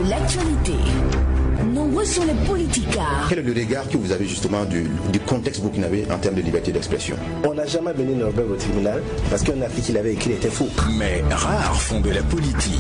de l'actualité. Nombreux sont les politicards. Quel est le regard que vous avez justement du contexte burkinabé en termes de liberté d'expression? On n'a jamais mené Norbert au tribunal parce qu'un article qu'il avait écrit était faux. Mais rares font de la politique.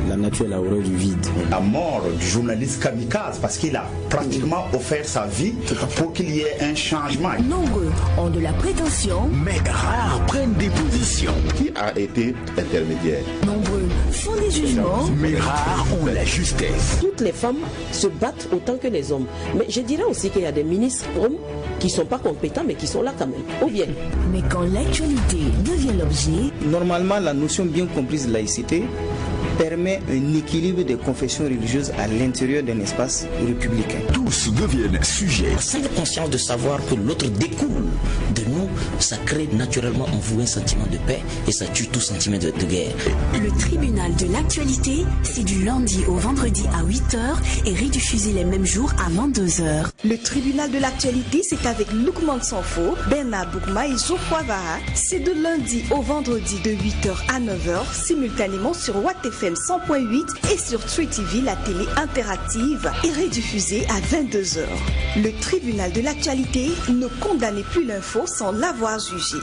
La nature est la horreur du vide. La mort du journaliste kamikaze parce qu'il a pratiquement offert sa vie pour qu'il y ait un changement. Nombreux ont de la prétention. Mais rares prennent des positions. Qui a été intermédiaire? Nombreux font des jugements. Mais rares ont la justesse. Toutes les femmes se battent autant que les hommes. Mais je dirais aussi qu'il y a des ministres hommes qui ne sont pas compétents mais qui sont là quand même. Ou bien. Mais quand l'actualité devient l'objet... Normalement, la notion bien comprise de laïcité permet un équilibre des confessions religieuses à l'intérieur d'un espace républicain. Tous deviennent sujets. Cette conscience de savoir que l'autre découle de nous, ça crée naturellement en vous un sentiment de paix et ça tue tout sentiment de guerre. Le tribunal de l'actualité, c'est du lundi au vendredi à 8h et rediffusé les mêmes jours à 22h. Le tribunal de l'actualité, c'est avec Loukman Sanfo, Bernard Boukma et Geoffroy Vara. C'est de lundi au vendredi de 8h à 9h, simultanément sur Watt FM 100.8 et sur Tree TV, la télé interactive, et rediffusée à 22h. Le tribunal de l'actualité ne condamnait plus l'info sans l'avoir jugé.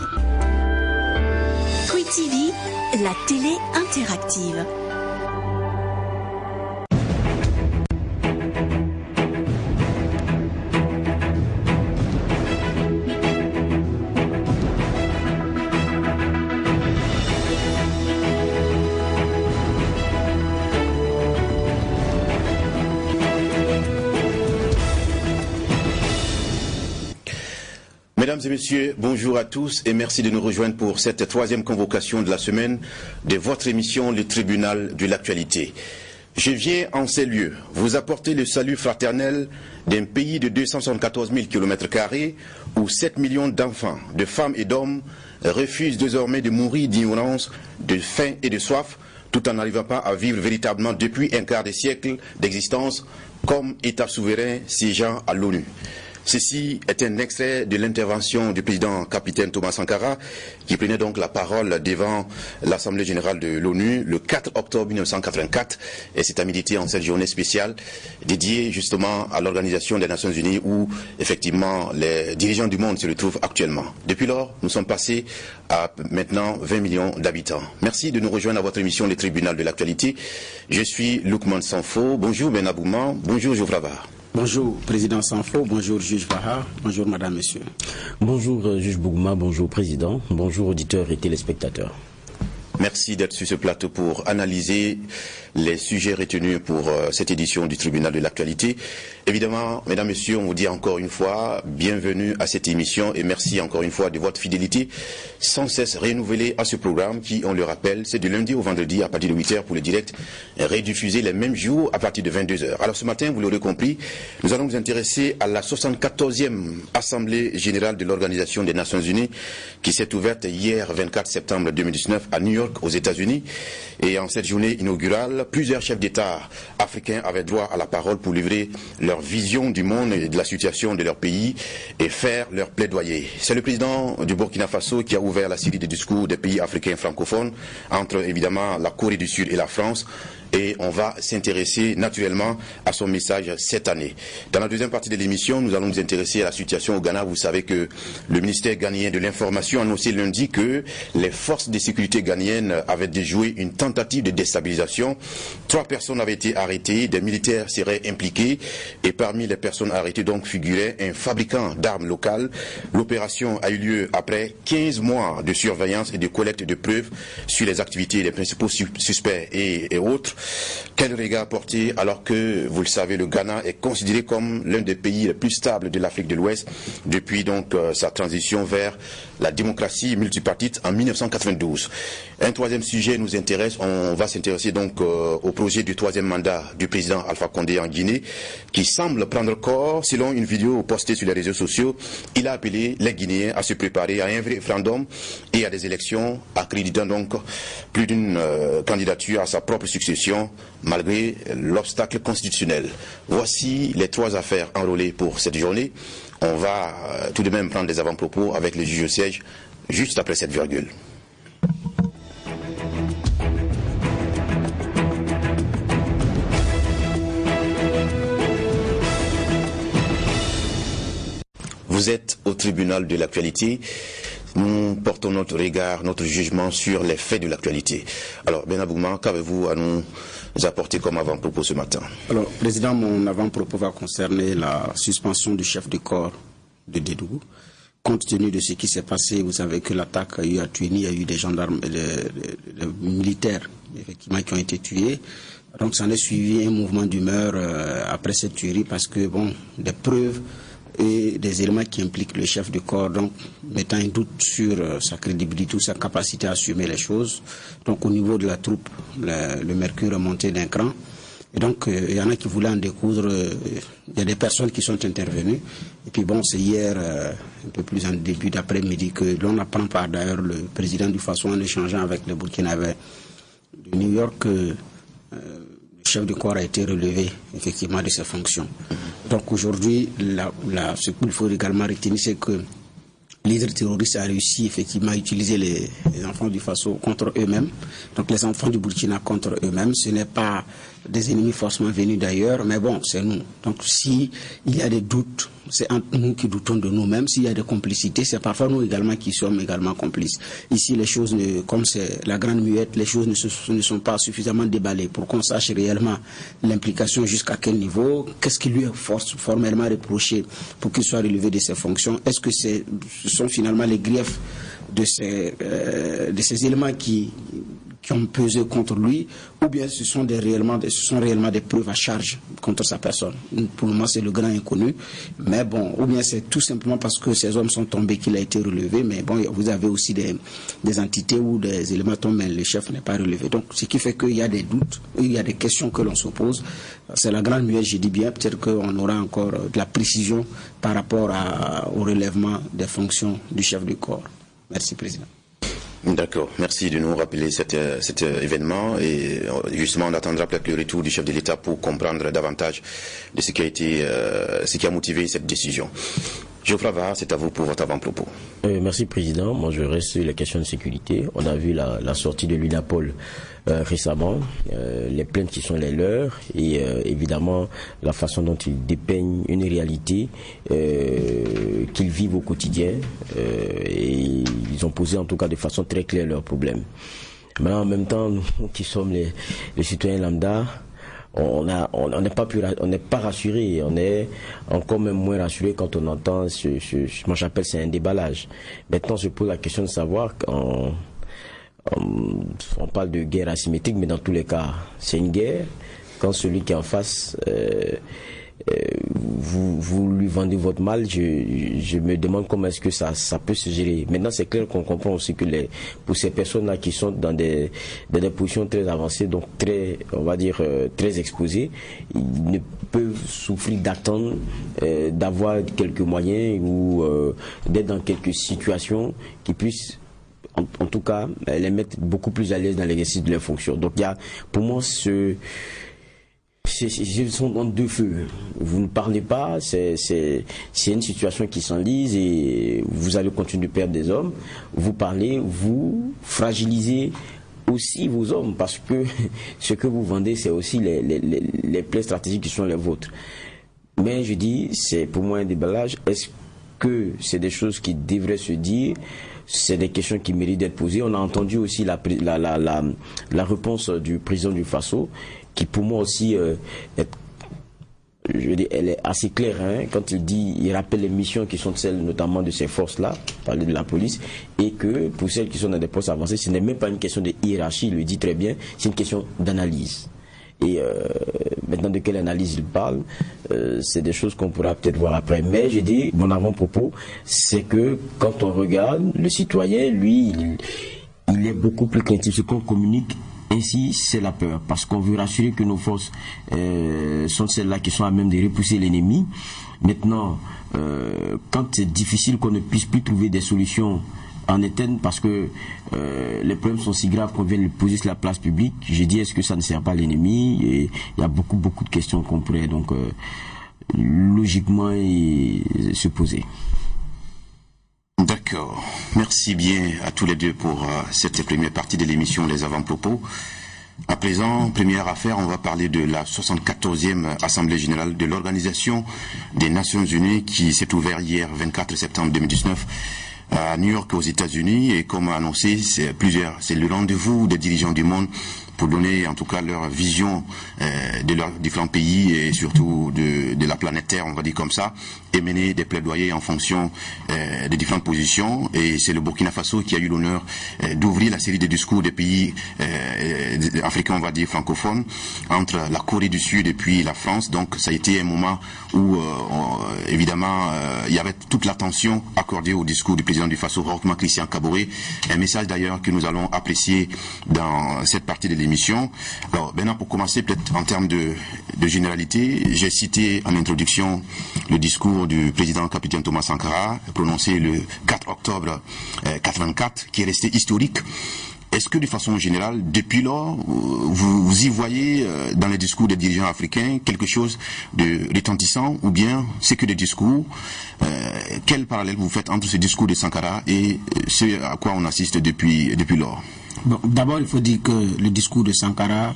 Tree TV, la télé interactive. Mesdames et messieurs, bonjour à tous et merci de nous rejoindre pour cette troisième convocation de la semaine de votre émission Le Tribunal de l'actualité. Je viens en ces lieux vous apporter le salut fraternel d'un pays de 274 000 km² où 7 millions d'enfants, de femmes et d'hommes refusent désormais de mourir d'ignorance, de faim et de soif, tout en n'arrivant pas à vivre véritablement depuis un quart de siècle d'existence comme État souverain siégeant à l'ONU. Ceci est un extrait de l'intervention du président capitaine Thomas Sankara qui prenait donc la parole devant l'Assemblée générale de l'ONU le 4 octobre 1984 et c'est à méditer en cette journée spéciale dédiée justement à l'Organisation des Nations Unies où effectivement les dirigeants du monde se retrouvent actuellement. Depuis lors, nous sommes passés à maintenant 20 millions d'habitants. Merci de nous rejoindre à votre émission Le Tribunal de l'actualité. Je suis Loukman Sanfo. Bonjour Bernard Boukma. Bonjour Geoffroy Vara. Bonjour Président Sanfo, bonjour Juge Vara, bonjour Madame, Monsieur. Bonjour Juge Boukma, bonjour Président, bonjour auditeurs et téléspectateurs. Merci d'être sur ce plateau pour analyser les sujets retenus pour cette édition du Tribunal de l'actualité. Évidemment, mesdames, messieurs, on vous dit encore une fois, bienvenue à cette émission et merci encore une fois de votre fidélité sans cesse renouvelée à ce programme qui, on le rappelle, c'est du lundi au vendredi à partir de 8h pour le direct, rediffusé les mêmes jours à partir de 22h. Alors ce matin, vous l'aurez compris, nous allons nous intéresser à la 74e Assemblée Générale de l'Organisation des Nations Unies qui s'est ouverte hier 24 septembre 2019 à New York aux États-Unis. Et en cette journée inaugurale, plusieurs chefs d'État africains avaient droit à la parole pour livrer leur vision du monde et de la situation de leur pays et faire leur plaidoyer. C'est le président du Burkina Faso qui a ouvert la série de discours des pays africains francophones entre évidemment la Corée du Sud et la France. Et on va s'intéresser naturellement à son message cette année. Dans la deuxième partie de l'émission, nous allons nous intéresser à la situation au Ghana. Vous savez que le ministère ghanéen de l'information a annoncé lundi que les forces de sécurité ghanéennes avaient déjoué une tentative de déstabilisation. 3 personnes avaient été arrêtées, des militaires seraient impliqués et parmi les personnes arrêtées donc figurait un fabricant d'armes locales. L'opération a eu lieu après 15 mois de surveillance et de collecte de preuves sur les activités des principaux suspects et autres. Quel regard porter alors que, vous le savez, le Ghana est considéré comme l'un des pays les plus stables de l'Afrique de l'Ouest depuis donc sa transition vers la démocratie multipartite en 1992. Un troisième sujet nous intéresse, on va s'intéresser donc au projet du 3e mandat du président Alpha Condé en Guinée qui semble prendre corps. Selon une vidéo postée sur les réseaux sociaux, il a appelé les Guinéens à se préparer à un vrai référendum et à des élections, accréditant donc plus d'une candidature à sa propre succession malgré l'obstacle constitutionnel. Voici les 3 affaires enrôlées pour cette journée. On va tout de même prendre des avant-propos avec le juge au siège juste après cette virgule. Vous êtes au tribunal de l'actualité. Nous portons notre regard, notre jugement sur les faits de l'actualité. Alors, Bernard Bougma, qu'avez-vous à nous apporter comme avant-propos ce matin? Alors, Président, mon avant-propos va concerner la suspension du chef de corps de Dédougou. Compte tenu de ce qui s'est passé, vous savez que l'attaque a eu à Tuini, il y a eu des gendarmes, des militaires effectivement qui ont été tués. Donc, ça en est suivi un mouvement d'humeur après cette tuerie parce que, bon, des preuves et des éléments qui impliquent le chef de corps, donc mettant un doute sur sa crédibilité ou sa capacité à assumer les choses. Donc, au niveau de la troupe, le mercure est monté d'un cran. Et donc, il y en a qui voulaient en découdre. Il y a des personnes qui sont intervenues. Et puis bon, c'est hier, un peu plus en début d'après-midi, que l'on apprend par d'ailleurs le président du Faso en échangeant avec le Burkinabé de New York que le chef de corps a été relevé effectivement de ses fonctions. Donc aujourd'hui, ce qu'il faut également retenir, c'est que l'hydre terroriste a réussi effectivement à utiliser les enfants du Faso contre eux-mêmes. Donc les enfants du Burkina contre eux-mêmes. Ce n'est pas des ennemis forcément venus d'ailleurs, mais bon, c'est nous. Donc s'il y a des doutes, c'est entre nous qui doutons de nous-mêmes. S'il y a des complicités, c'est parfois nous également qui sommes également complices. Ici, les choses, comme c'est la grande muette, les choses ne sont pas suffisamment déballées pour qu'on sache réellement l'implication jusqu'à quel niveau, qu'est-ce qui lui est formellement reproché pour qu'il soit relevé de ses fonctions. Est-ce que ce sont finalement les griefs de ces éléments qui ont pesé contre lui, ou bien ce sont réellement des preuves à charge contre sa personne. Pour le moment, c'est le grand inconnu. Mais bon, ou bien c'est tout simplement parce que ces hommes sont tombés qu'il a été relevé. Mais bon, vous avez aussi des entités où des éléments tombent, mais le chef n'est pas relevé. Donc, ce qui fait qu'il y a des doutes, il y a des questions que l'on se pose. C'est la grande muette, je dis bien. Peut-être qu'on aura encore de la précision par rapport au relèvement des fonctions du chef du corps. Merci, Président. D'accord, merci de nous rappeler cet événement et justement on attendra peut-être le retour du chef de l'État pour comprendre davantage de ce qui a motivé cette décision. Geoffroy Var, c'est à vous pour votre avant-propos. Merci Président, moi je reste sur les questions de sécurité. On a vu la sortie de l'UNAPOL récemment, les plaintes qui sont les leurs et évidemment la façon dont ils dépeignent une réalité qu'ils vivent au quotidien et ils ont posé en tout cas de façon très claire leurs problèmes. Mais en même temps, nous qui sommes les citoyens lambda, on n'est pas rassuré, on est encore même moins rassuré quand on entend moi j'appelle c'est un déballage. Maintenant se pose la question de savoir on parle de guerre asymétrique, mais dans tous les cas c'est une guerre. Quand celui qui est en face vous lui vendez votre mal, je me demande comment est-ce que ça peut se gérer. Maintenant c'est clair qu'on comprend aussi que pour ces personnes-là qui sont dans des positions très avancées, donc très, on va dire, très exposées, ils ne peuvent souffrir d'attendre d'avoir quelques moyens ou d'être dans quelques situations qui puissent en tout cas les mettre beaucoup plus à l'aise dans l'exercice de leurs fonctions. Donc il y a pour moi ils sont dans deux feux. Vous ne parlez pas, c'est une situation qui s'enlise et vous allez continuer de perdre des hommes. Vous parlez, vous fragilisez aussi vos hommes parce que ce que vous vendez, c'est aussi les plaies stratégiques qui sont les vôtres. Mais je dis, c'est pour moi un déballage. Est-ce que c'est des choses qui devraient se dire? C'est des questions qui méritent d'être posées. On a entendu aussi la réponse du président du Faso, qui pour moi aussi elle est assez claire quand il rappelle les missions qui sont celles notamment de ces forces-là, parler de la police, et que pour celles qui sont dans des postes avancés, ce n'est même pas une question de hiérarchie, il le dit très bien, c'est une question d'analyse. Et maintenant de quelle analyse il parle, c'est des choses qu'on pourra peut-être voir après. Mais j'ai dit, mon avant-propos, c'est que quand on regarde, le citoyen, lui, il est beaucoup plus craintif. Ce qu'on communique ainsi, c'est la peur. Parce qu'on veut rassurer que nos forces sont celles-là qui sont à même de repousser l'ennemi. Maintenant, quand c'est difficile qu'on ne puisse plus trouver des solutions en éterne parce que les problèmes sont si graves qu'on vient les poser sur la place publique, j'ai dit est-ce que ça ne sert pas l'ennemi? Et il y a beaucoup de questions qu'on pourrait donc logiquement se poser. D'accord. Merci bien à tous les deux pour cette première partie de l'émission Les Avant-Propos. À présent, première affaire, on va parler de la 74e Assemblée Générale de l'Organisation des Nations Unies qui s'est ouverte hier 24 septembre 2019 à New York aux États-Unis, et comme annoncé, c'est le rendez-vous des dirigeants du monde pour donner en tout cas leur vision de leurs différents pays et surtout de la planète Terre, on va dire comme ça, et mener des plaidoyers en fonction des différentes positions. Et c'est le Burkina Faso qui a eu l'honneur d'ouvrir la série de discours des pays africains, on va dire francophones, entre la Corée du Sud et puis la France. Donc ça a été un moment où évidemment il y avait toute l'attention accordée au discours du président du Faso, Roch Marc Christian Kaboré, un message d'ailleurs que nous allons apprécier dans cette partie de l'émission. Alors maintenant, pour commencer peut-être en termes de généralité, j'ai cité en introduction le discours du président capitaine Thomas Sankara prononcé le 4 octobre 84, qui est resté historique. Est-ce que de façon générale, depuis lors, vous y voyez dans les discours des dirigeants africains quelque chose de retentissant, ou bien c'est que des discours? Quel parallèle vous faites entre ce discours de Sankara et ce à quoi on assiste depuis lors? Bon, d'abord, il faut dire que le discours de Sankara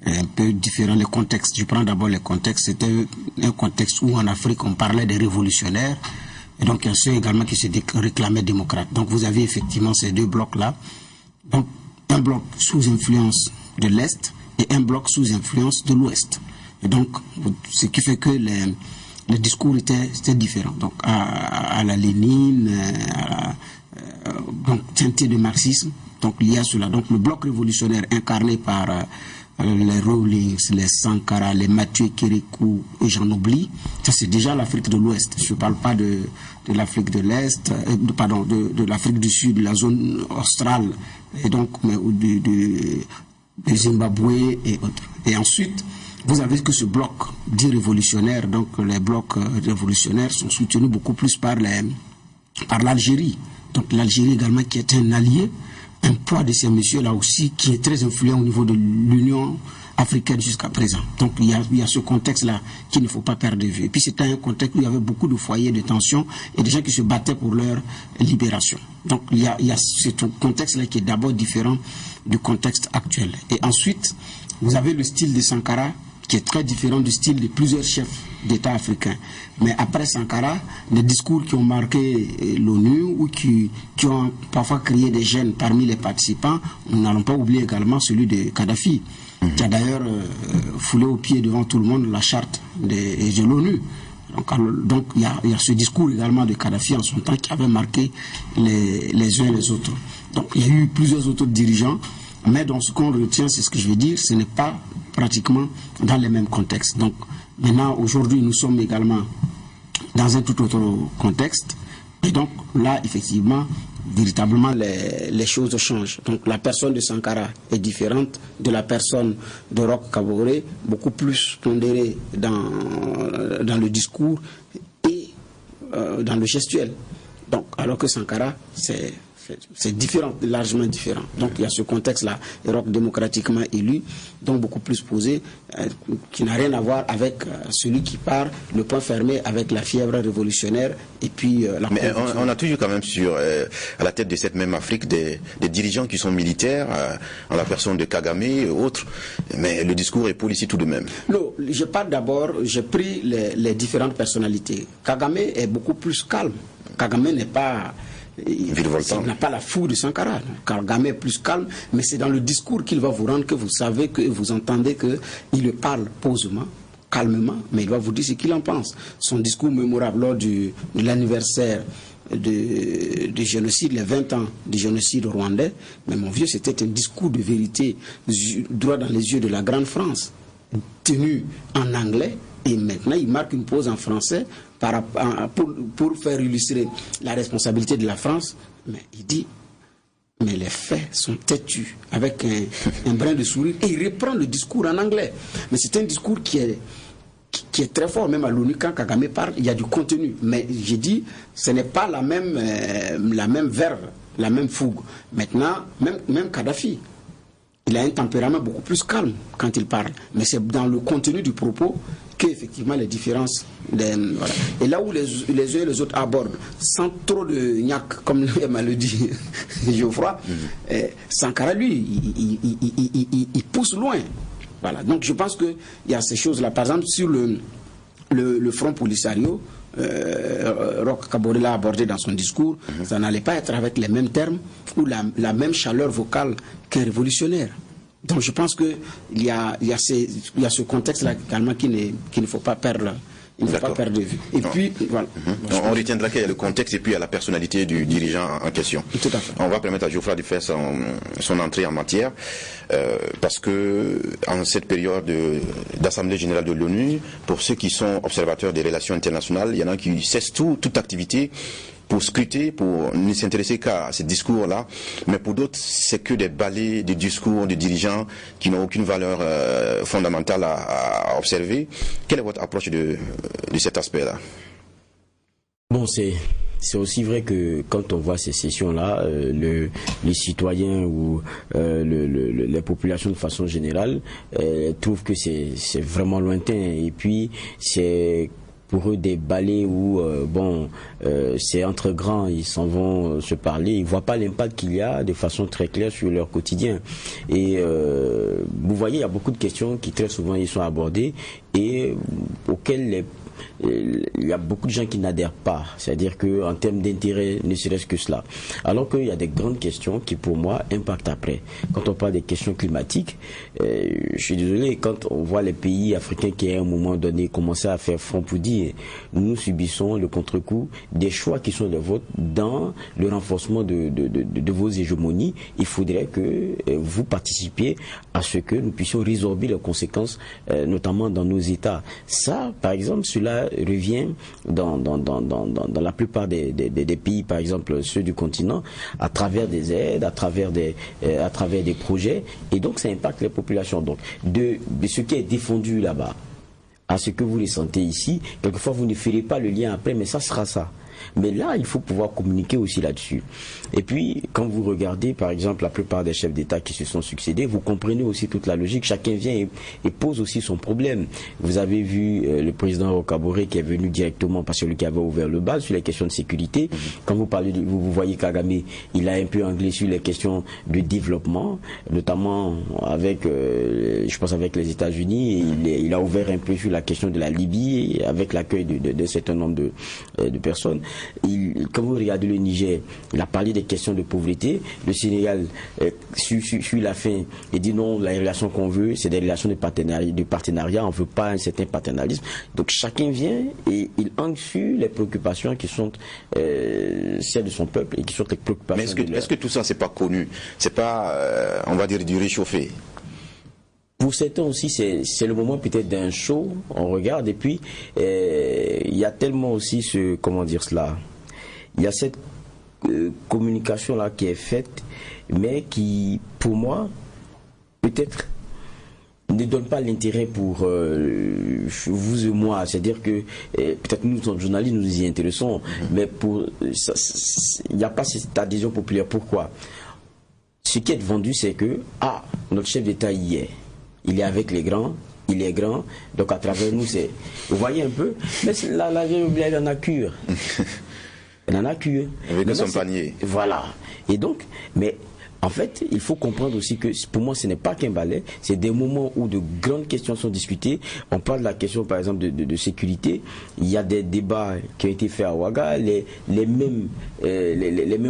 est un peu différent. Les contextes, je prends d'abord les contextes. C'était un contexte où en Afrique, on parlait des révolutionnaires, et donc il y a ceux également qui se réclamaient démocrates. Donc vous avez effectivement ces deux blocs-là. Donc un bloc sous influence de l'Est et un bloc sous influence de l'Ouest. Et donc, ce qui fait que les discours étaient différents. Donc à la Lénine, donc teinté de marxisme. Donc il y a cela. Donc le bloc révolutionnaire incarné par les Rawlings, les Sankara, les Mathieu Kérékou, et j'en oublie, ça c'est déjà l'Afrique de l'Ouest. Je ne parle pas de l'Afrique de l'Est, pardon, de l'Afrique du Sud, de la zone australe, et donc de Zimbabwe et autres. Et ensuite, vous avez que ce bloc dit révolutionnaire, donc les blocs révolutionnaires sont soutenus beaucoup plus par l'Algérie. Donc l'Algérie également qui est un allié, un poids de ces messieurs-là aussi qui est très influent au niveau de l'Union africaine jusqu'à présent. Donc il y a ce contexte-là qu'il ne faut pas perdre de vue. Et puis c'était un contexte où il y avait beaucoup de foyers de tension et des gens qui se battaient pour leur libération. Donc il y a ce contexte-là qui est d'abord différent du contexte actuel. Et ensuite, vous avez le style de Sankara qui est très différent du style de plusieurs chefs d'État africains. Mais après Sankara, les discours qui ont marqué l'ONU ou qui ont parfois créé des gènes parmi les participants, nous n'allons pas oublier également celui de Kadhafi, qui a d'ailleurs foulé aux pieds devant tout le monde la charte de l'ONU. Donc il y a ce discours également de Kadhafi en son temps qui avait marqué les uns et les autres. Donc il y a eu plusieurs autres dirigeants, mais dans ce qu'on retient, c'est ce que je veux dire, ce n'est pas pratiquement dans les mêmes contextes. Donc maintenant, aujourd'hui, nous sommes également dans un tout autre contexte. Et donc là, effectivement, véritablement, les choses changent. Donc la personne de Sankara est différente de la personne de Roch Kaboré, beaucoup plus pondérée dans le discours et dans le gestuel. Donc, alors que Sankara, c'est différent, largement différent. Donc il y a ce contexte-là, Roch démocratiquement élu, donc beaucoup plus posé, qui n'a rien à voir avec celui qui part le poing fermé avec la fièvre révolutionnaire et puis la... Mais on a toujours quand même à la tête de cette même Afrique des dirigeants qui sont militaires, en la personne de Kagame et autres, mais le discours est policier tout de même. Non, je parle d'abord, j'ai pris les différentes personnalités. Kagame est beaucoup plus calme. Kagame n'est pas... Il n'a pas la fougue de Sankara. Kagame est plus calme, mais c'est dans le discours qu'il va vous rendre que vous savez, que vous entendez qu'il parle posément, calmement, mais il va vous dire ce qu'il en pense. Son discours mémorable lors de l'anniversaire du génocide, les 20 ans du génocide rwandais, mais mon vieux, c'était un discours de vérité, droit dans les yeux de la grande France, tenu en anglais, et maintenant il marque une pause en français pour faire illustrer la responsabilité de la France. Mais il dit, mais les faits sont têtus, avec un brin de sourire, et il reprend le discours en anglais. Mais c'est un discours qui est très fort, même à l'ONU, quand Kagame parle, il y a du contenu. Mais j'ai dit, ce n'est pas la même verve, la même fougue. Maintenant, même Kadhafi, il a un tempérament beaucoup plus calme quand il parle. Mais c'est dans le contenu du propos qu'effectivement les différences. Voilà. Et là où les uns et les autres abordent, sans trop de gnac, comme m'a le dit Geoffroy, Sankara, lui, il pousse loin. Voilà. Donc je pense qu'il y a ces choses-là. Par exemple, sur le Front Polisario, Roch Kabore l'a abordé dans son discours, ça n'allait pas être avec les mêmes termes ou la même chaleur vocale qu'un révolutionnaire. Donc je pense qu'il y a ce contexte-là également qu'il ne faut pas perdre. Il ne faut pas perdre de vue. Et puis, voilà. On retiendra qu'il y a le contexte et puis il y a la personnalité du dirigeant en question. Tout à fait. On va permettre à Geoffroy de faire son entrée en matière, parce que en cette période d'Assemblée générale de l'ONU, pour ceux qui sont observateurs des relations internationales, il y en a qui cessent toute activité pour scruter, pour ne s'intéresser qu'à ces discours-là, mais pour d'autres, c'est que des balais de discours de dirigeants qui n'ont aucune valeur fondamentale à observer. Quelle est votre approche de cet aspect-là? Bon, c'est aussi vrai que quand on voit ces sessions-là, les citoyens ou les populations de façon générale trouvent que c'est vraiment lointain, et puis c'est pour eux des balais où c'est entre grands, ils s'en vont se parler, ils voient pas l'impact qu'il y a de façon très claire sur leur quotidien. Et vous voyez, il y a beaucoup de questions qui très souvent ils sont abordées et auxquelles il y a beaucoup de gens qui n'adhèrent pas, c'est-à-dire qu'en termes d'intérêt, ne serait-ce que cela. Alors qu'il y a des grandes questions qui, pour moi, impactent après. Quand on parle des questions climatiques, je suis désolé, quand on voit les pays africains qui, à un moment donné, commençaient à faire front pour dire nous subissons le contre-coup des choix qui sont les vôtres dans le renforcement de vos hégémonies, il faudrait que vous participiez à ce que nous puissions résorber les conséquences, notamment dans nos États. Ça, par exemple, cela revient dans la plupart des pays, par exemple ceux du continent, à travers des aides, à travers des projets, et donc ça impacte les populations. Donc de ce qui est défendu là-bas à ce que vous ressentez ici, quelquefois vous ne ferez pas le lien après, mais ça sera ça. Mais là, il faut pouvoir communiquer aussi là-dessus. Et puis, quand vous regardez, par exemple, la plupart des chefs d'État qui se sont succédés, vous comprenez aussi toute la logique. Chacun vient et pose aussi son problème. Vous avez vu le président Roch Kabore qui est venu directement, parce que lui qui avait ouvert le bal sur les questions de sécurité. Quand vous parlez, vous voyez Kagame, il a un peu anglais sur les questions de développement, notamment avec, je pense avec les États-Unis. Il a ouvert un peu sur la question de la Libye, avec l'accueil de certain nombre de personnes. Quand vous regardez le Niger, il a parlé des questions de pauvreté. Le Sénégal suit la fin et dit non, la relation qu'on veut, c'est des relations de partenariat, on ne veut pas un certain paternalisme. Donc chacun vient et il angle sur les préoccupations qui sont celles de son peuple et qui sont les préoccupations. Mais est-ce que tout ça, c'est pas connu? C'est pas, on va dire, du réchauffé? Pour certains aussi, c'est le moment peut-être d'un show, on regarde, et puis il y a tellement aussi comment dire cela, il y a cette communication-là qui est faite, mais qui, pour moi, peut-être ne donne pas l'intérêt pour vous et moi, c'est-à-dire que peut-être nous, en journalistes, nous nous y intéressons, mais il n'y a pas cette adhésion populaire. Pourquoi? Ce qui est vendu, c'est que, notre chef d'État y est. Il est avec les grands, il est grand, donc à travers nous, c'est... Vous voyez un peu? Mais la vieille blague, elle en a cure. Elle en a cure. Avec son panier. Voilà. Et donc, mais en fait, il faut comprendre aussi que pour moi, ce n'est pas qu'un ballet, c'est des moments où de grandes questions sont discutées. On parle de la question, par exemple, de sécurité. Il y a des débats qui ont été faits à Ouaga, les mêmes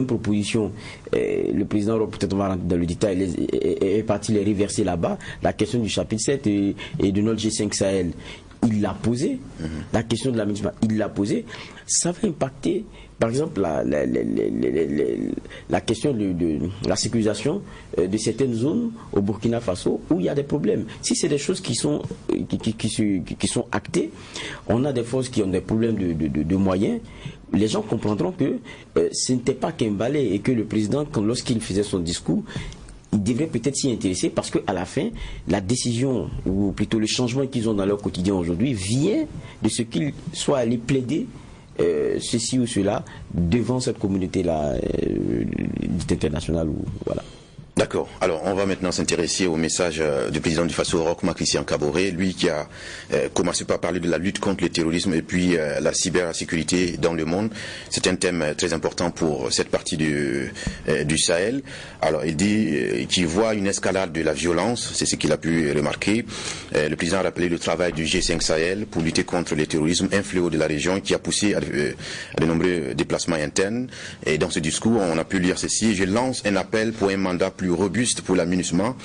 propositions. Le président, peut-être on va rentrer dans le détail, est parti les reverser là-bas. La question du chapitre 7 et de notre G5 Sahel, il l'a posé. La question de l'aménagement, il l'a posé. Ça va impacter, par exemple, la question de la sécurisation de certaines zones au Burkina Faso où il y a des problèmes. Si c'est des choses qui sont actées, on a des forces qui ont des problèmes de moyens, les gens comprendront que ce n'était pas qu'un balai et que le président, lorsqu'il faisait son discours, il devrait peut-être s'y intéresser parce qu'à la fin, la décision, ou plutôt le changement qu'ils ont dans leur quotidien aujourd'hui, vient de ce qu'ils soient allés plaider ceci ou cela devant cette communauté-là dite internationale. Voilà. D'accord. Alors, on va maintenant s'intéresser au message du président du Faso, Roch-Marc Christian Kaboré, lui qui a commencé par parler de la lutte contre le terrorisme et puis la cybersécurité dans le monde. C'est un thème très important pour cette partie du Sahel. Alors, il dit qu'il voit une escalade de la violence, c'est ce qu'il a pu remarquer. Le président a rappelé le travail du G5 Sahel pour lutter contre le terrorisme, un fléau de la région qui a poussé à de nombreux déplacements internes. Et dans ce discours, on a pu lire ceci: je lance un appel pour un mandat plus robuste pour la MINUSMA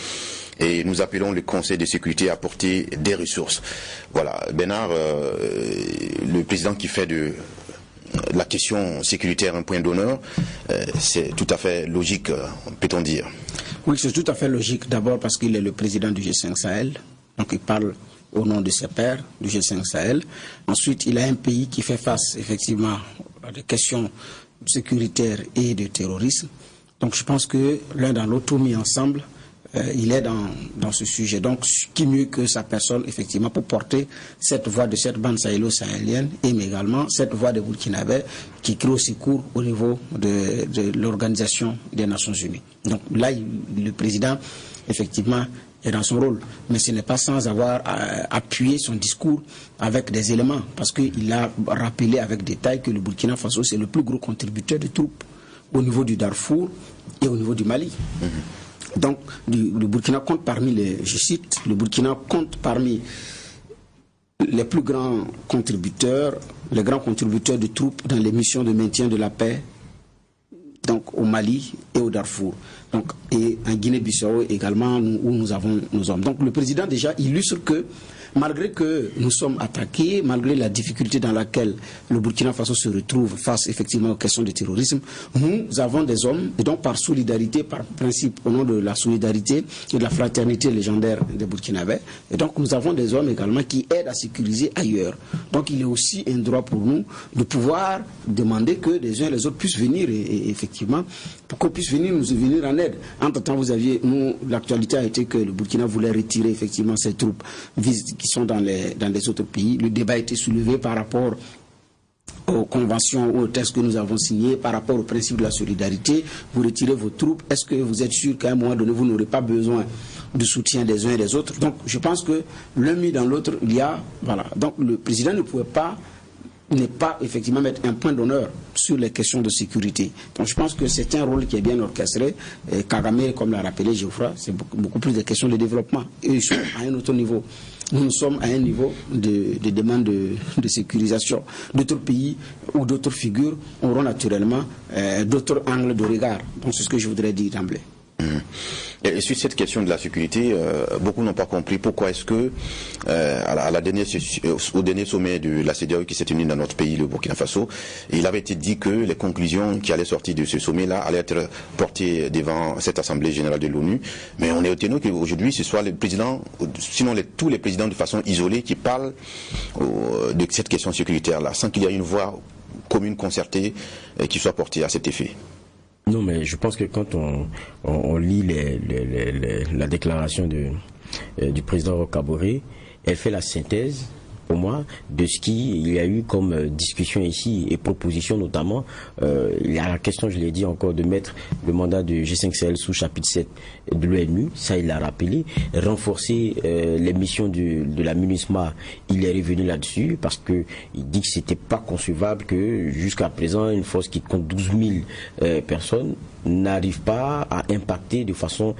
et nous appelons le Conseil de sécurité à apporter des ressources. Voilà, Bernard, le président qui fait de la question sécuritaire un point d'honneur, c'est tout à fait logique, peut-on dire? Oui, c'est tout à fait logique. D'abord parce qu'il est le président du G5 Sahel, donc il parle au nom de ses pairs du G5 Sahel. Ensuite, il a un pays qui fait face effectivement à des questions sécuritaires et de terrorisme. Donc je pense que l'un dans l'autre, tout mis ensemble, il est dans ce sujet. Donc qui mieux que sa personne, effectivement, pour porter cette voix de cette bande sahélo-sahélienne et également cette voix des Burkinabés qui crie au secours au niveau de l'Organisation des Nations Unies. Donc là, le président, effectivement, est dans son rôle. Mais ce n'est pas sans avoir appuyé son discours avec des éléments, parce qu'il a rappelé avec détail que le Burkina Faso, c'est le plus gros contributeur de troupes au niveau du Darfour et au niveau du Mali. Donc, le Burkina compte parmi le Burkina compte parmi les plus grands contributeurs, les grands contributeurs de troupes dans les missions de maintien de la paix, donc au Mali et au Darfour. Donc, et en Guinée-Bissau également, où nous avons nos hommes. Donc, le président déjà illustre que, malgré que nous sommes attaqués, malgré la difficulté dans laquelle le Burkina Faso se retrouve face effectivement aux questions de terrorisme, nous avons des hommes, et donc par solidarité, par principe, au nom de la solidarité et de la fraternité légendaire des Burkinabés, et donc nous avons des hommes également qui aident à sécuriser ailleurs. Donc il est aussi un droit pour nous de pouvoir demander que les uns et les autres puissent venir, et effectivement, pour qu'on puisse venir en aide. Entre-temps, l'actualité a été que le Burkina voulait retirer effectivement ses troupes qui sont dans les autres pays. Le débat a été soulevé par rapport aux conventions ou aux textes que nous avons signés, par rapport au principe de la solidarité. Vous retirez vos troupes, est-ce que vous êtes sûr qu'à un moment donné, vous n'aurez pas besoin du soutien des uns et des autres? Donc, je pense que l'un mis dans l'autre, il y a... Voilà. Donc, le président ne pouvait pas effectivement mettre un point d'honneur sur les questions de sécurité. Donc je pense que c'est un rôle qui est bien orchestré. Et Kagame, comme l'a rappelé Geoffroy, c'est beaucoup plus des questions de développement. Et ils sont à un autre niveau. Nous sommes à un niveau de demande de sécurisation. D'autres pays ou d'autres figures auront naturellement d'autres angles de regard. Donc c'est ce que je voudrais dire d'emblée. Et sur cette question de la sécurité, beaucoup n'ont pas compris pourquoi est-ce que au dernier sommet de la CEDEAO qui s'est tenu dans notre pays, le Burkina Faso, il avait été dit que les conclusions qui allaient sortir de ce sommet-là allaient être portées devant cette Assemblée générale de l'ONU. Mais on est étonné qu'aujourd'hui ce soit les présidents, sinon tous les présidents de façon isolée qui parlent de cette question sécuritaire-là, sans qu'il y ait une voix commune concertée qui soit portée à cet effet. Non, mais je pense que quand on lit la déclaration du président Roch Kaboré, elle fait la synthèse, pour moi, de ce qu'il y a eu comme discussion ici et proposition notamment. Il y a la question, je l'ai dit encore, de mettre le mandat de G5 Sahel sous chapitre 7 de l'ONU, ça il l'a rappelé, renforcer les missions de la MINUSMA, il est revenu là-dessus parce que il dit que c'était pas concevable que jusqu'à présent une force qui compte 12 000 personnes n'arrive pas à impacter de façon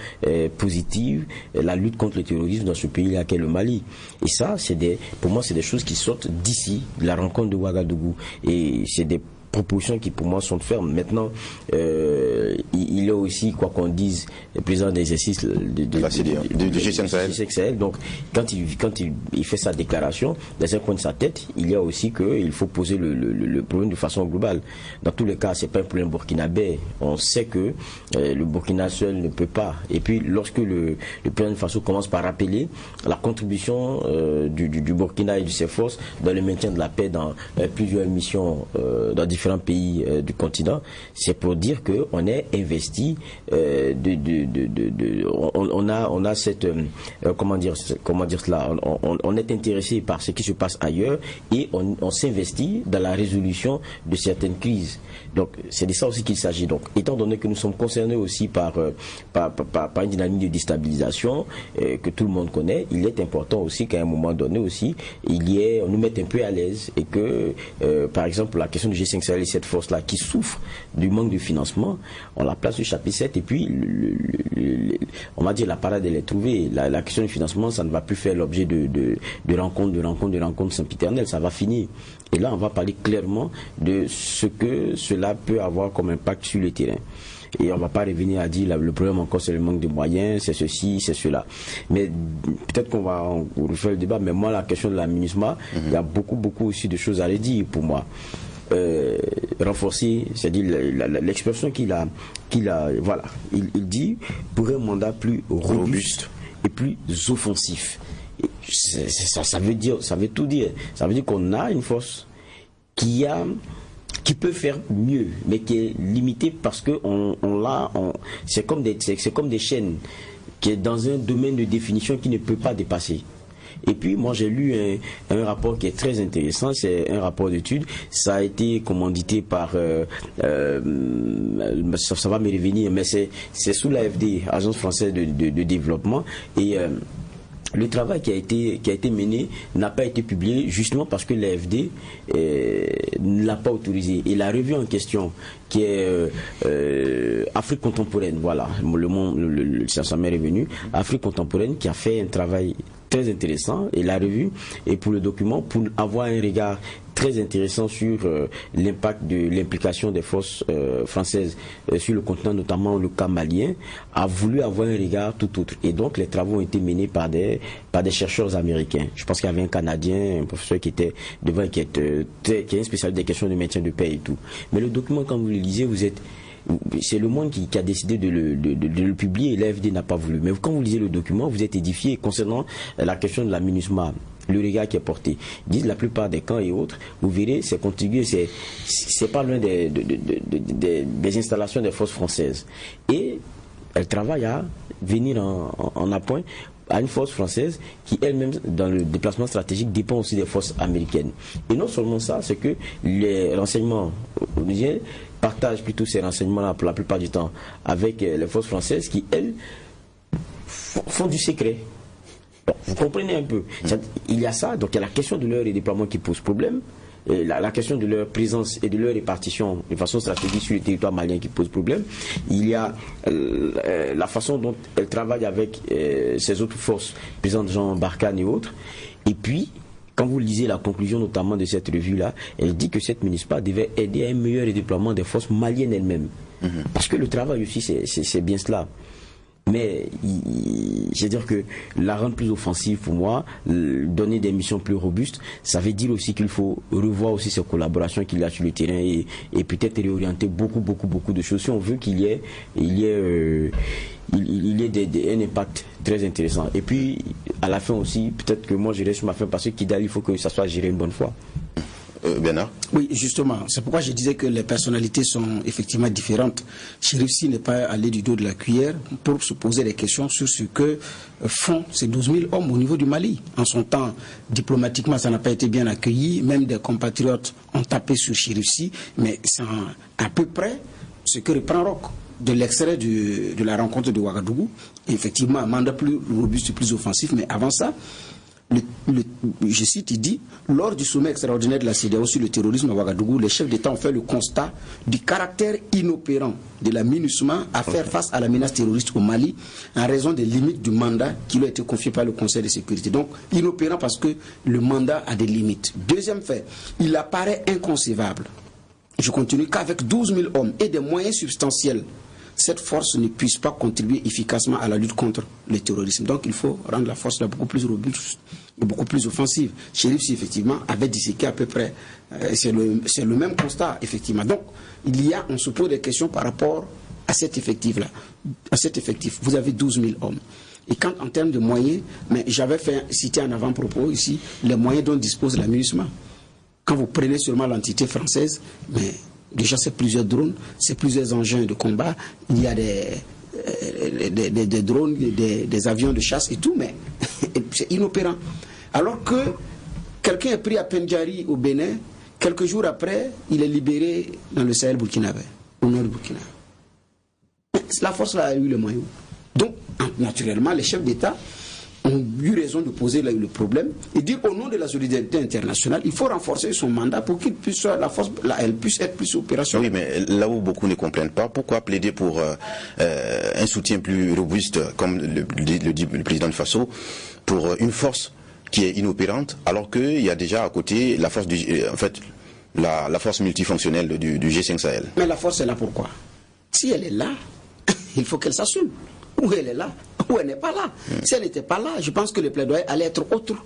positive la lutte contre le terrorisme dans ce pays-là qu'est le Mali. Et ça, pour moi, c'est des choses qui sortent d'ici, de la rencontre de Ouagadougou. Et c'est des propositions qui pour moi sont fermes. Maintenant, il y a aussi, quoi qu'on dise, le président d'exercice de la CEDEAO, de G5 Sahel. Donc, quand il fait sa déclaration, dans un coin de sa tête, il y a aussi qu'il faut poser le problème de façon globale. Dans tous les cas, c'est pas un problème burkinabé. On sait que le Burkina seul ne peut pas. Et puis, lorsque le président de Faso commence par rappeler la contribution du Burkina et de ses forces dans le maintien de la paix dans plusieurs missions, dans différentes différents pays du continent, c'est pour dire que on est investi, on a cette comment dire cela, on est intéressé par ce qui se passe ailleurs et on s'investit dans la résolution de certaines crises. Donc c'est de ça aussi qu'il s'agit. Donc étant donné que nous sommes concernés aussi par une dynamique de déstabilisation que tout le monde connaît, il est important aussi qu'à un moment donné aussi on nous mette un peu à l'aise et que par exemple la question du G5 Sahel et cette force là qui souffre du manque de financement, on la place au chapitre 7 et puis on va dire la parade elle est trouvée. La question du financement, ça ne va plus faire l'objet de rencontres sempiternelles, ça va finir. Et là on va parler clairement de ce que cela peut avoir comme impact sur le terrain. Et on ne va pas revenir à dire le problème encore c'est le manque de moyens, c'est ceci, c'est cela. Mais peut-être qu'on va refaire le débat, mais moi la question de la MINUSMA, il y a beaucoup aussi de choses à redire pour moi. Renforcer, c'est-à-dire l'expression qu'il a, voilà, il dit pour un mandat plus robuste et plus offensif. Et ça veut tout dire. Ça veut dire qu'on a une force qui peut faire mieux, mais qui est limitée parce que c'est comme des chaînes qui est dans un domaine de définition qui ne peut pas dépasser. Et puis moi j'ai lu un rapport qui est très intéressant, c'est un rapport d'étude, ça a été commandité par ça va me revenir, mais c'est sous l'AFD, Agence française de développement, et le travail qui a été mené n'a pas été publié justement parce que l'AFD ne l'a pas autorisé. Et la revue en question, qui est Afrique contemporaine, voilà, ça m'est revenu, Afrique contemporaine, qui a fait un travail très intéressant, et la revue, et pour le document, pour avoir un regard très intéressant sur l'impact de l'implication des forces françaises sur le continent, notamment le cas malien, a voulu avoir un regard tout autre. Et donc les travaux ont été menés par des chercheurs américains. Je pense qu'il y avait un Canadien, un professeur qui était devant, qui est un spécialiste des questions de maintien de paix et tout. Mais le document, quand vous le lisez, c'est le Monde qui a décidé de le publier, et l'AFD n'a pas voulu. Mais quand vous lisez le document, vous êtes édifié concernant la question de la MINUSMA, le regard qui est porté. Ils disent la plupart des camps et autres, vous verrez, c'est contiguë, c'est pas loin des installations des forces françaises. Et elles travaillent à venir en appoint à une force française qui elle-même, dans le déplacement stratégique, dépend aussi des forces américaines. Et non seulement ça, c'est que les renseignements onusiens partagent plutôt ces renseignements-là pour la plupart du temps avec les forces françaises qui, elles, font du secret. Bon, vous comprenez un peu. Il y a ça, donc il y a la question de leur déploiement qui pose problème, et la question de leur présence et de leur répartition de façon stratégique sur le territoire malien qui pose problème. Il y a la façon dont elles travaillent avec ces autres forces, président Jean Barkhane et autres. Et puis, quand vous lisez la conclusion notamment de cette revue-là, elle dit que cette MINUSMA devait aider à un meilleur déploiement des forces maliennes elles-mêmes. Parce que le travail aussi, c'est bien cela. Mais c'est-à-dire que la rendre plus offensive pour moi, donner des missions plus robustes, ça veut dire aussi qu'il faut revoir aussi ces collaborations qu'il y a sur le terrain et peut-être réorienter beaucoup de choses si on veut qu'il y ait un impact très intéressant. Et puis à la fin aussi, peut-être que moi je reste sur ma fin parce que Kidal, il faut que ça soit géré une bonne fois. Bernard? Oui, justement, c'est pourquoi je disais que les personnalités sont effectivement différentes. Chérif Sy n'est pas allé du dos de la cuillère pour se poser des questions sur ce que font ces 12 000 hommes au niveau du Mali. En son temps, diplomatiquement, ça n'a pas été bien accueilli. Même des compatriotes ont tapé sur Chérif Sy, mais c'est à peu près ce que reprend Roch de l'extrait de la rencontre de Ouagadougou. Effectivement, un mandat plus robuste, plus offensif, mais avant ça, je cite, il dit, lors du sommet extraordinaire de la CEDEAO sur le terrorisme à Ouagadougou, les chefs d'État ont fait le constat du caractère inopérant de la MINUSMA à faire face à la menace terroriste au Mali en raison des limites du mandat qui lui a été confié par le Conseil de sécurité. Donc, inopérant parce que le mandat a des limites. Deuxième fait, il apparaît inconcevable, je continue, qu'avec 12 000 hommes et des moyens substantiels, cette force ne puisse pas contribuer efficacement à la lutte contre le terrorisme. Donc il faut rendre la force là beaucoup plus robuste et beaucoup plus offensive. Chérif Sy, effectivement, avait disséqué à peu près. C'est le même constat, effectivement. Donc on se pose des questions par rapport à cet effectif-là. À cet effectif, vous avez 12 000 hommes. Et quand en termes de moyens, mais j'avais cité en avant-propos ici les moyens dont dispose la MINUSMA. Quand vous prenez seulement l'entité française, mais Déjà, c'est plusieurs drones, c'est plusieurs engins de combat. Il y a des drones, des avions de chasse et tout, mais c'est inopérant. Alors que quelqu'un est pris à Pendjari au Bénin, quelques jours après, il est libéré dans le Sahel burkinabé, au nord du Burkina. La force là a eu le moyen. Donc, naturellement, les chefs d'État ont eu raison de poser le problème et dire au nom de la solidarité internationale, il faut renforcer son mandat pour qu'il puisse, la force, elle puisse être plus opérationnelle. Oui, mais là où beaucoup ne comprennent pas, pourquoi plaider pour un soutien plus robuste, comme le dit le président de Faso, pour une force qui est inopérante, alors qu'il y a déjà à côté la force la force multifonctionnelle du G5 Sahel. Mais la force est là pourquoi? Si elle est là, il faut qu'elle s'assume. Ou elle est là, ou elle n'est pas là. Si elle n'était pas là, je pense que le plaidoyer allait être autre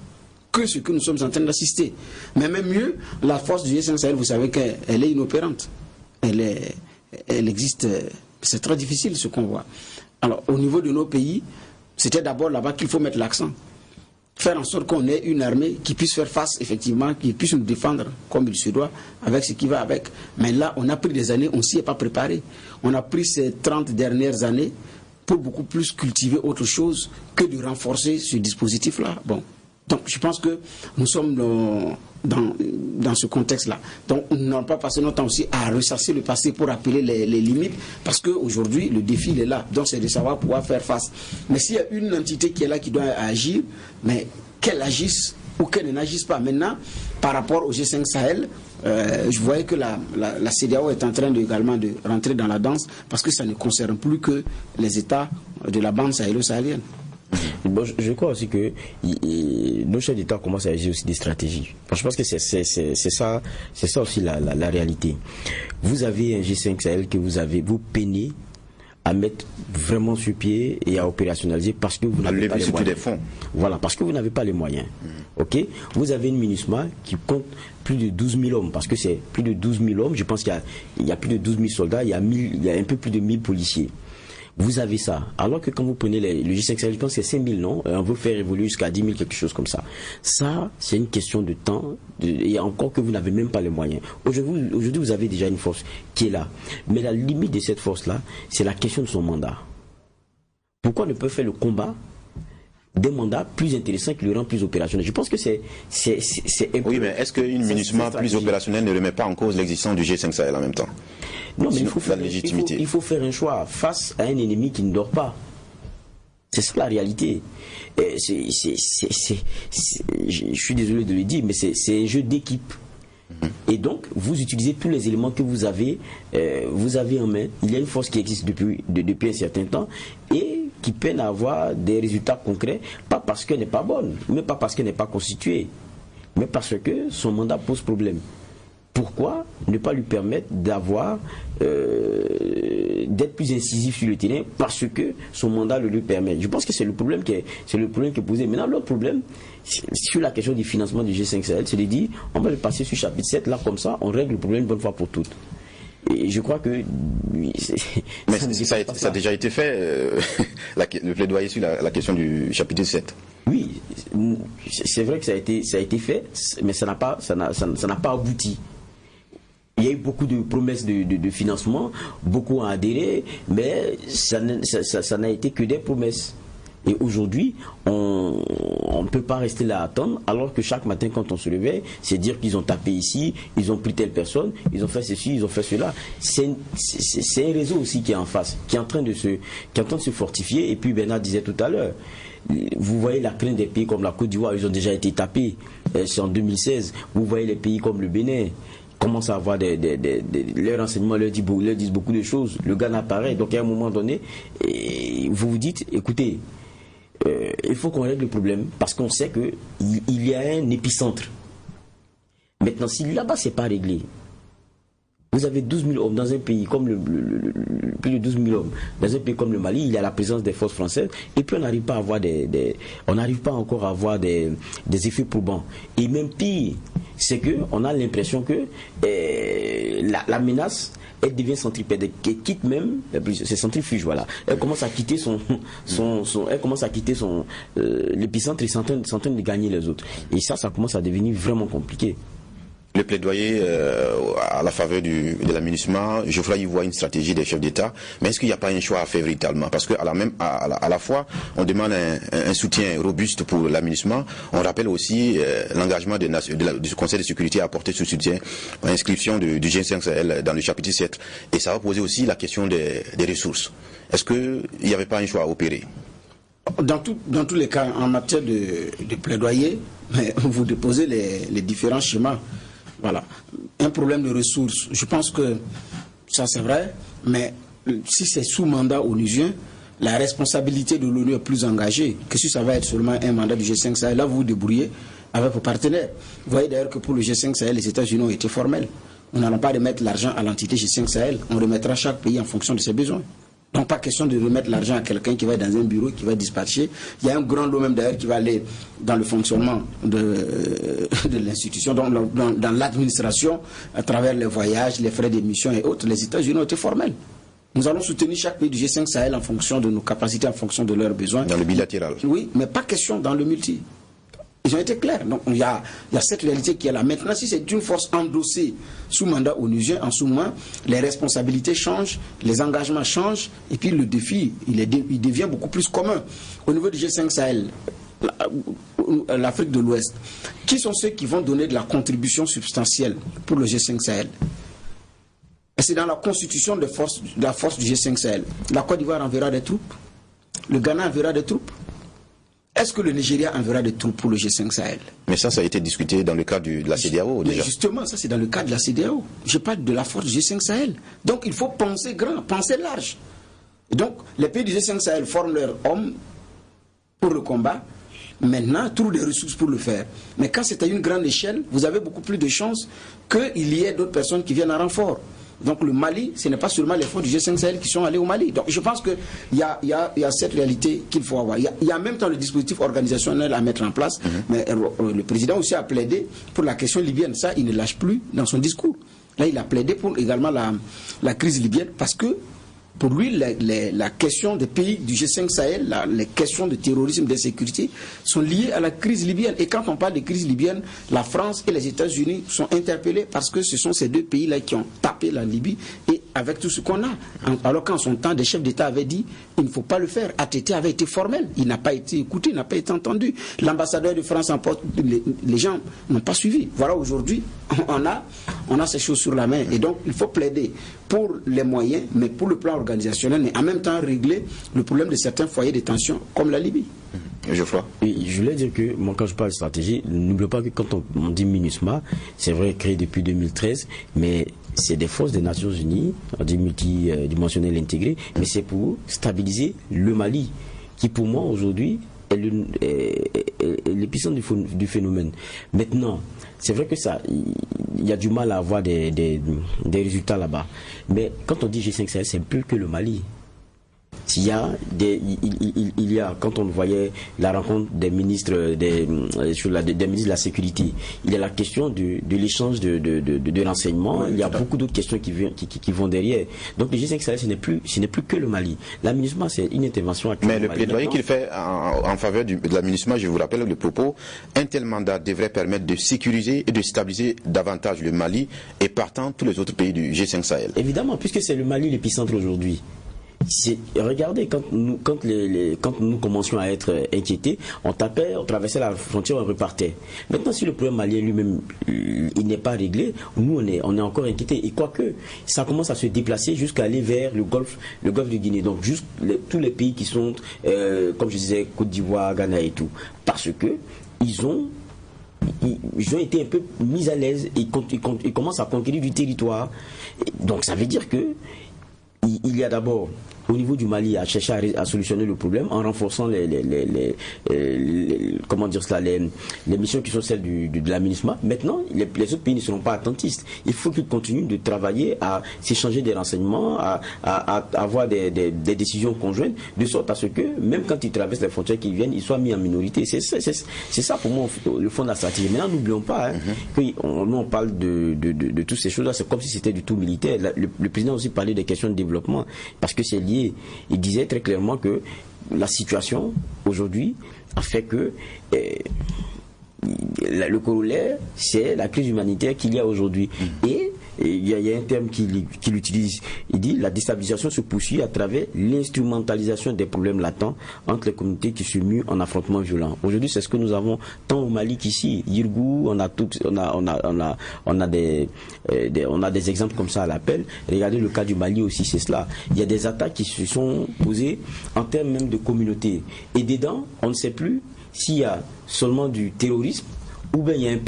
que ce que nous sommes en train d'assister. Mais même mieux, la force du G5 Sahel, vous savez qu'elle est inopérante. Elle existe, c'est très difficile ce qu'on voit. Alors, au niveau de nos pays, c'était d'abord là-bas qu'il faut mettre l'accent. Faire en sorte qu'on ait une armée qui puisse faire face, effectivement, qui puisse nous défendre comme il se doit, avec ce qui va avec. Mais là, on a pris des années, on ne s'y est pas préparé. On a pris ces 30 dernières années pour beaucoup plus cultiver autre chose que de renforcer ce dispositif-là. Bon. Donc, je pense que nous sommes dans ce contexte-là. Donc, nous n'allons pas passer notre temps aussi à ressasser le passé pour rappeler les limites, parce qu'aujourd'hui, le défi, il est là. Donc, c'est de savoir pouvoir faire face. Mais s'il y a une entité qui est là, qui doit agir, mais qu'elle agisse ou qu'elle n'agisse pas. Maintenant, par rapport au G5 Sahel, je voyais que la CEDEAO est en train également de rentrer dans la danse, parce que ça ne concerne plus que les États de la bande sahélo-sahélienne. Bon, je crois aussi que nos chefs d'État commencent à agir aussi des stratégies. Je pense que c'est ça aussi la réalité. Vous avez un G5 Sahel que vous peinez à mettre vraiment sur pied et à opérationnaliser parce que vous n'avez pas les moyens. Des fonds. Voilà, parce que vous n'avez pas les moyens. Ok. Vous avez une MINUSMA qui compte plus de 12 000 hommes, parce que c'est plus de 12 000 hommes. Je pense qu'il y a plus de 12 000 soldats, il y a un peu plus de 1000 policiers. Vous avez ça. Alors que quand vous prenez le G5 Sahel, je pense que c'est 5 000 noms, on veut faire évoluer jusqu'à 10 000, quelque chose comme ça. Ça, c'est une question de temps, et encore que vous n'avez même pas les moyens. Aujourd'hui, vous avez déjà une force qui est là. Mais la limite de cette force-là, c'est la question de son mandat. Pourquoi ne peut faire le combat des mandats plus intéressants qui le rendent plus opérationnel? Je pense que c'est oui, mais est-ce qu'une MINUSMA plus opérationnelle ne remet pas en cause l'existence du G5 Sahel en même temps? Non, mais il faut faire un choix face à un ennemi qui ne dort pas. C'est ça la réalité. Je suis désolé de le dire, mais c'est un jeu d'équipe. Et donc, vous utilisez tous les éléments que vous avez en main. Il y a une force qui existe depuis un certain temps et qui peine à avoir des résultats concrets, pas parce qu'elle n'est pas bonne, mais pas parce qu'elle n'est pas constituée, mais parce que son mandat pose problème. Pourquoi ne pas lui permettre d'être plus incisif sur le terrain parce que son mandat le lui permet? Je pense que c'est le problème qui est posé. Maintenant, l'autre problème, sur la question du financement du G5 Sahel, c'est de dire, on va le passer sur chapitre 7, là comme ça, on règle le problème une bonne fois pour toutes. Et je crois que... Mais ça a déjà été fait, le plaidoyer sur la question du chapitre 7. Oui, c'est vrai que ça a été fait, mais ça n'a pas abouti. Il y a eu beaucoup de promesses de financement, beaucoup ont adhéré, mais ça n'a été que des promesses. Et aujourd'hui, on ne peut pas rester là à attendre, alors que chaque matin, quand on se réveille, c'est dire qu'ils ont tapé ici, ils ont pris telle personne, ils ont fait ceci, ils ont fait cela. C'est un réseau aussi qui est en face, qui est en train de se fortifier. Et puis Bernard disait tout à l'heure, vous voyez la crainte des pays comme la Côte d'Ivoire, ils ont déjà été tapés, c'est en 2016. Vous voyez les pays comme le Bénin, commencent à avoir leurs renseignements leur disent beaucoup de choses. Le Ghana pareil. Donc à un moment donné, vous vous dites, écoutez, il faut qu'on règle le problème parce qu'on sait qu'il y a un épicentre. Maintenant, si là-bas c'est pas réglé, vous avez 12 000 hommes dans un pays comme plus de 12 000 hommes dans un pays comme le Mali, il y a la présence des forces françaises et puis on n'arrive pas à avoir encore à avoir des effets probants. Et même pire, c'est que on a l'impression que la menace, elle devient centripède, elle quitte même, c'est centrifuge, voilà. Elle commence à quitter l'épicentre et c'est en train de gagner les autres. Et ça commence à devenir vraiment compliqué. Le plaidoyer à la faveur de la MINUSMA, je crois qu'il voit une stratégie des chefs d'État, mais est-ce qu'il n'y a pas un choix à faire véritablement? Parce qu'à la fois, on demande un soutien robuste pour la MINUSMA, on rappelle aussi l'engagement du Conseil de sécurité à apporter ce soutien à l'inscription du G5 Sahel dans le chapitre 7. Et ça va poser aussi la question des ressources. Est-ce qu'il n'y avait pas un choix à opérer? Dans tous les cas, en matière de plaidoyer, vous déposez les différents schémas. Voilà. Un problème de ressources, je pense que ça c'est vrai, mais si c'est sous mandat onusien, la responsabilité de l'ONU est plus engagée que si ça va être seulement un mandat du G5 Sahel. Là, vous vous débrouillez avec vos partenaires. Vous voyez d'ailleurs que pour le G5 Sahel, les États-Unis ont été formels. On n'allons pas remettre l'argent à l'entité G5 Sahel, on remettra chaque pays en fonction de ses besoins. Donc pas question de remettre l'argent à quelqu'un qui va être dans un bureau, qui va dispatcher. Il y a un grand lot même d'ailleurs qui va aller dans le fonctionnement de l'institution, dans l'administration, à travers les voyages, les frais d'émission et autres. Les États-Unis ont été formels. Nous allons soutenir chaque pays du G5 Sahel en fonction de nos capacités, en fonction de leurs besoins. Dans le bilatéral. Oui, mais pas question dans le multi. Ils ont été clairs. Donc il y a cette réalité qui est là. Maintenant, si c'est une force endossée sous mandat onusien, en ce moment, les responsabilités changent, les engagements changent, et puis le défi, il devient beaucoup plus commun. Au niveau du G5 Sahel, l'Afrique de l'Ouest, qui sont ceux qui vont donner de la contribution substantielle pour le G5 Sahel? Et c'est dans la constitution de la force du G5 Sahel. La Côte d'Ivoire enverra des troupes, le Ghana enverra des troupes. Est-ce que le Nigeria enverra des troupes pour le G5 Sahel? Mais ça a été discuté dans le cadre de la CEDEAO déjà. Mais justement, ça c'est dans le cadre de la CEDEAO. Je parle de la force du G5 Sahel. Donc il faut penser grand, penser large. Et donc les pays du G5 Sahel forment leurs hommes pour le combat. Maintenant, trouvent des ressources pour le faire. Mais quand c'est à une grande échelle, vous avez beaucoup plus de chances qu'il y ait d'autres personnes qui viennent en renfort. Donc le Mali, ce n'est pas seulement les forces du G5 Sahel qui sont allés au Mali. Donc je pense qu'il y a cette réalité qu'il faut avoir. Il y a en même temps le dispositif organisationnel à mettre en place. Mais le président aussi a plaidé pour la question libyenne. Ça, il ne lâche plus dans son discours. Là, il a plaidé pour également la crise libyenne parce que pour lui, la question des pays du G5 Sahel, les questions de terrorisme, d'insécurité sont liées à la crise libyenne. Et quand on parle de crise libyenne, la France et les États-Unis sont interpellés parce que ce sont ces deux pays-là qui ont tapé la Libye et avec tout ce qu'on a. Alors qu'en son temps, des chefs d'État avaient dit il ne faut pas le faire. ATT avait été formel, il n'a pas été écouté, il n'a pas été entendu. L'ambassadeur de France en porte, les gens n'ont pas suivi. Voilà, aujourd'hui, on a ces choses sur la main. Et donc, il faut plaider pour les moyens, mais pour le plan organisationnel, mais en même temps régler le problème de certains foyers de tension, comme la Libye. Je voulais dire que, moi, quand je parle de stratégie, n'oubliez pas que quand on dit MINUSMA, c'est vrai, créé depuis 2013, mais c'est des forces des Nations Unies, on dit multidimensionnelles intégrées, mais c'est pour stabiliser le Mali, qui pour moi aujourd'hui est l'épicentre du phénomène. Maintenant, c'est vrai que il y a du mal à avoir des résultats là-bas. Mais quand on dit G5 Sahel, c'est plus que le Mali. Il y a, quand on voyait la rencontre des ministres des ministres de la sécurité, il y a la question de l'échange de renseignements, oui, il y a beaucoup d'autres questions qui vont derrière. Donc le G5 Sahel, ce n'est plus que le Mali. La MINUSMA, c'est une intervention actuelle. Mais le plaidoyer qu'il fait en faveur de la MINUSMA, je vous rappelle le propos, un tel mandat devrait permettre de sécuriser et de stabiliser davantage le Mali et partant tous les autres pays du G5 Sahel. Évidemment, puisque c'est le Mali l'épicentre aujourd'hui. Regardez, quand nous commencions à être inquiétés, on traversait la frontière, on repartait. Maintenant, si le problème malien lui-même il n'est pas réglé, nous on est encore inquiétés. Et quoique ça commence à se déplacer jusqu'à aller vers le golfe de Guinée. Donc tous les pays qui sont, comme je disais, Côte d'Ivoire, Ghana et tout, parce que ils ont été un peu mis à l'aise et ils commencent à conquérir du territoire. Donc ça veut dire que il y a d'abord au niveau du Mali à chercher à solutionner le problème en renforçant les missions qui sont celles de la MINUSMA. Maintenant, les autres pays ne seront pas attentistes. Il faut qu'ils continuent de travailler à s'échanger des renseignements, à avoir des décisions conjointes, de sorte à ce que, même quand ils traversent les frontières qu'ils viennent, ils soient mis en minorité. C'est ça pour moi le fond de la stratégie. Maintenant, n'oublions pas qu'on parle de toutes ces choses-là, c'est comme si c'était du tout militaire. Le président aussi parlait des questions de développement, parce que c'est lié. Il disait très clairement que la situation aujourd'hui a fait que le corollaire, c'est la crise humanitaire qu'il y a aujourd'hui. Et il y a un terme qu'il utilise. Il dit la déstabilisation se poursuit à travers l'instrumentalisation des problèmes latents entre les communautés qui se muent en affrontements violents. Aujourd'hui, c'est ce que nous avons tant au Mali qu'ici. Yirgou, on a des exemples comme ça à l'appel. Regardez le cas du Mali aussi, c'est cela. Il y a des attaques qui se sont posées en termes même de communauté. Et dedans, on ne sait plus s'il y a seulement du terrorisme ou bien il y a un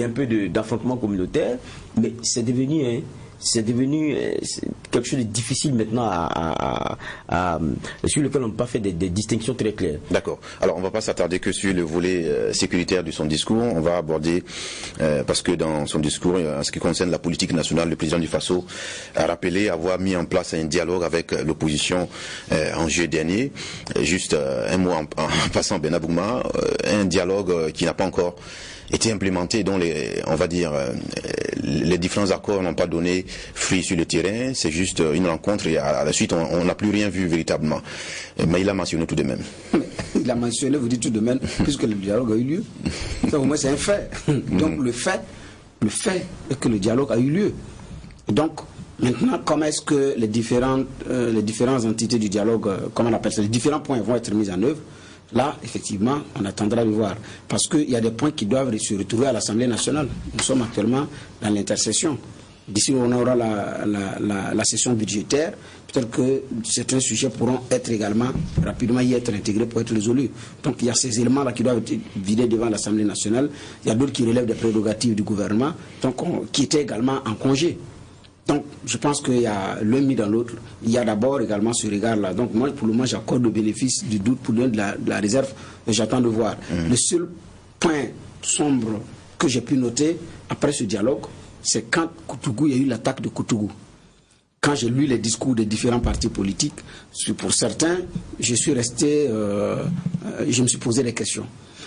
peu de d'affrontement communautaire, mais c'est devenu quelque chose de difficile maintenant sur lequel on ne peut pas faire des distinctions très claires. D'accord. Alors on ne va pas s'attarder que sur le volet sécuritaire de son discours. On va aborder, parce que dans son discours, en ce qui concerne la politique nationale, le président du Faso a rappelé avoir mis en place un dialogue avec l'opposition en juillet dernier. Juste un mot en passant, Bernard Boukma, un dialogue qui n'a pas encore été implémenté, dont les différents accords n'ont pas donné fruit sur le terrain. C'est juste une rencontre et à la suite on n'a plus rien vu véritablement. Mais il a mentionné tout de même. Il a mentionné, vous dites tout de même, puisque le dialogue a eu lieu. Ça, au moins c'est un fait. Donc le fait est que le dialogue a eu lieu. Donc maintenant, comment est-ce que les différentes entités du dialogue, comment on appelle ça, les différents points vont être mis en œuvre? Là, effectivement, on attendra de voir. Parce qu'il y a des points qui doivent se retrouver à l'Assemblée nationale. Nous sommes actuellement dans l'intercession. D'ici on aura la session budgétaire. Peut-être que certains sujets pourront être également rapidement y être intégrés pour être résolus. Donc il y a ces éléments-là qui doivent être vidés devant l'Assemblée nationale. Il y a d'autres qui relèvent des prérogatives du gouvernement, donc qui étaient également en congé. Donc, je pense qu'il y a l'un mis dans l'autre. Il y a d'abord également ce regard-là. Donc, moi, pour le moment, j'accorde le bénéfice du doute pour donner de la réserve et j'attends de voir. Le seul point sombre que j'ai pu noter après ce dialogue, c'est quand Koutougou, il y a eu l'attaque de Koutougou. Quand j'ai lu les discours des différents partis politiques, pour certains, je suis resté, je me suis posé des questions.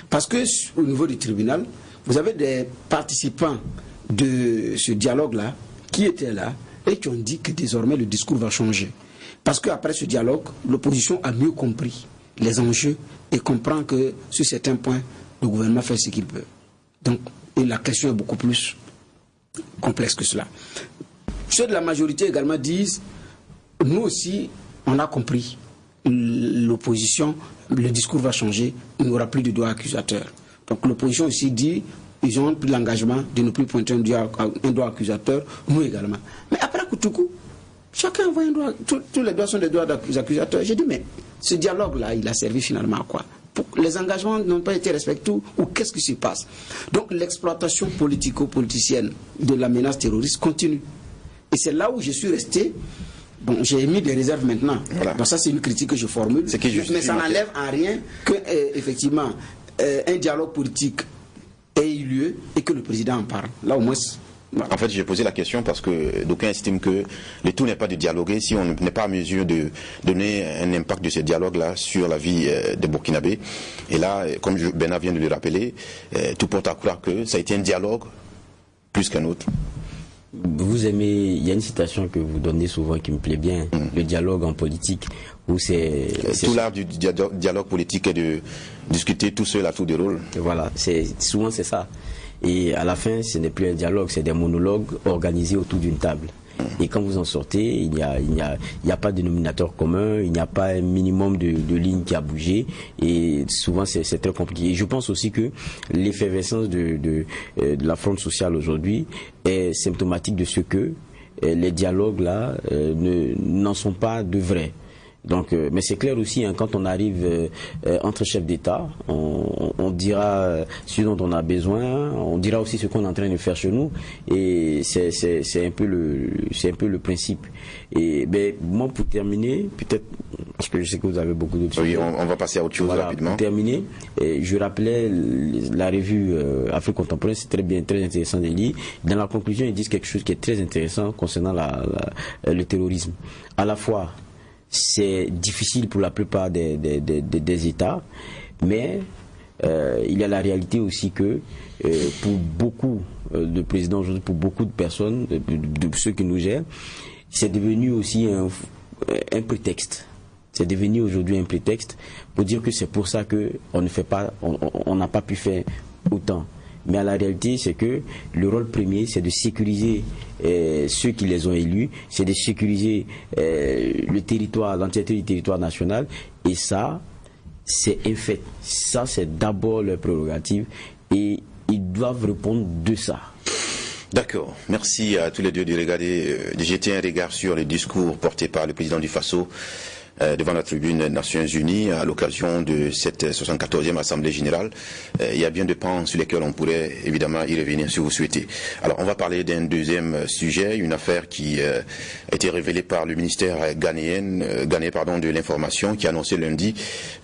Parce que au niveau du tribunal, vous avez des participants de ce dialogue-là qui étaient là et qui ont dit que désormais le discours va changer. Parce qu'après ce dialogue, l'opposition a mieux compris les enjeux et comprend que sur certains points, le gouvernement fait ce qu'il peut. Donc, et la question est beaucoup plus complexe que cela. Ceux de la majorité également disent, nous aussi, on a compris l'opposition, le discours va changer, il n'y aura plus de doigt accusateur. Donc l'opposition aussi dit, ils ont pris l'engagement de ne plus pointer un doigt accusateur, nous également. Mais après Koutougou, chacun voit un doigt, tous les doigts sont des doigts accusateurs. J'ai dit, mais ce dialogue-là, il a servi finalement à quoi? Les engagements n'ont pas été respectés ou qu'est-ce qui se passe? Donc l'exploitation politico-politicienne de la menace terroriste continue. Et c'est là où je suis resté. Bon, j'ai émis des réserves maintenant. Voilà. Donc ça, c'est une critique que je formule. Mais ça n'enlève en rien que, effectivement, un dialogue politique ait eu lieu et que le président en parle. Là, au moins... Voilà. En fait, j'ai posé la question parce que d'aucuns estiment que le tout n'est pas de dialoguer si on n'est pas en mesure de donner un impact de ce dialogue-là sur la vie des Burkinabés. Et là, comme Bernard vient de le rappeler, tout porte à croire que ça a été un dialogue plus qu'un autre. Vous aimez, il y a une citation que vous donnez souvent qui me plaît bien, le dialogue en politique, où c'est tout l'art du dialogue politique est de discuter tout seul à tour de rôle. Voilà, souvent c'est ça. Et à la fin, ce n'est plus un dialogue, c'est des monologues organisés autour d'une table. Et quand vous en sortez, il n'y a pas de dénominateur commun, il n'y a pas un minimum de ligne qui a bougé. Et souvent, c'est très compliqué. Et je pense aussi que l'effervescence de la fronde sociale aujourd'hui est symptomatique de ce que les dialogues là n'en sont pas de vrais. Donc, mais c'est clair aussi, hein, quand on arrive entre chefs d'État, on dira ce dont on a besoin, on dira aussi ce qu'on est en train de faire chez nous, et c'est un peu le principe. Et ben moi, pour terminer, peut-être parce que je sais que vous avez beaucoup d'autres sujets. Oui, on va passer à autre chose rapidement. Pour terminer, je rappelais la revue Afrique contemporaine, c'est très intéressant de lire. Dans la conclusion, ils disent quelque chose qui est très intéressant concernant le terrorisme. À la fois, c'est difficile pour la plupart des États, mais il y a la réalité aussi que pour beaucoup de présidents aujourd'hui, pour beaucoup de personnes, de ceux qui nous gèrent, c'est devenu aussi un prétexte. c'est devenu aujourd'hui un prétexte pour dire que c'est pour ça que on n'a pas pu faire autant. Mais à la réalité, c'est que le rôle premier, c'est de sécuriser ceux qui les ont élus, c'est de sécuriser le territoire, l'entièreté du territoire national, et ça, c'est un fait. Ça, c'est d'abord leur prérogative, et ils doivent répondre de ça. D'accord. Merci à tous les deux de jeter un regard sur le discours porté par le président du Faso devant la tribune des Nations Unies à l'occasion de cette 74e Assemblée Générale. Il y a bien de pans sur lesquels on pourrait évidemment y revenir si vous souhaitez. Alors on va parler d'un deuxième sujet, une affaire qui a été révélée par le ministère ghanéen de l'information, qui a annoncé lundi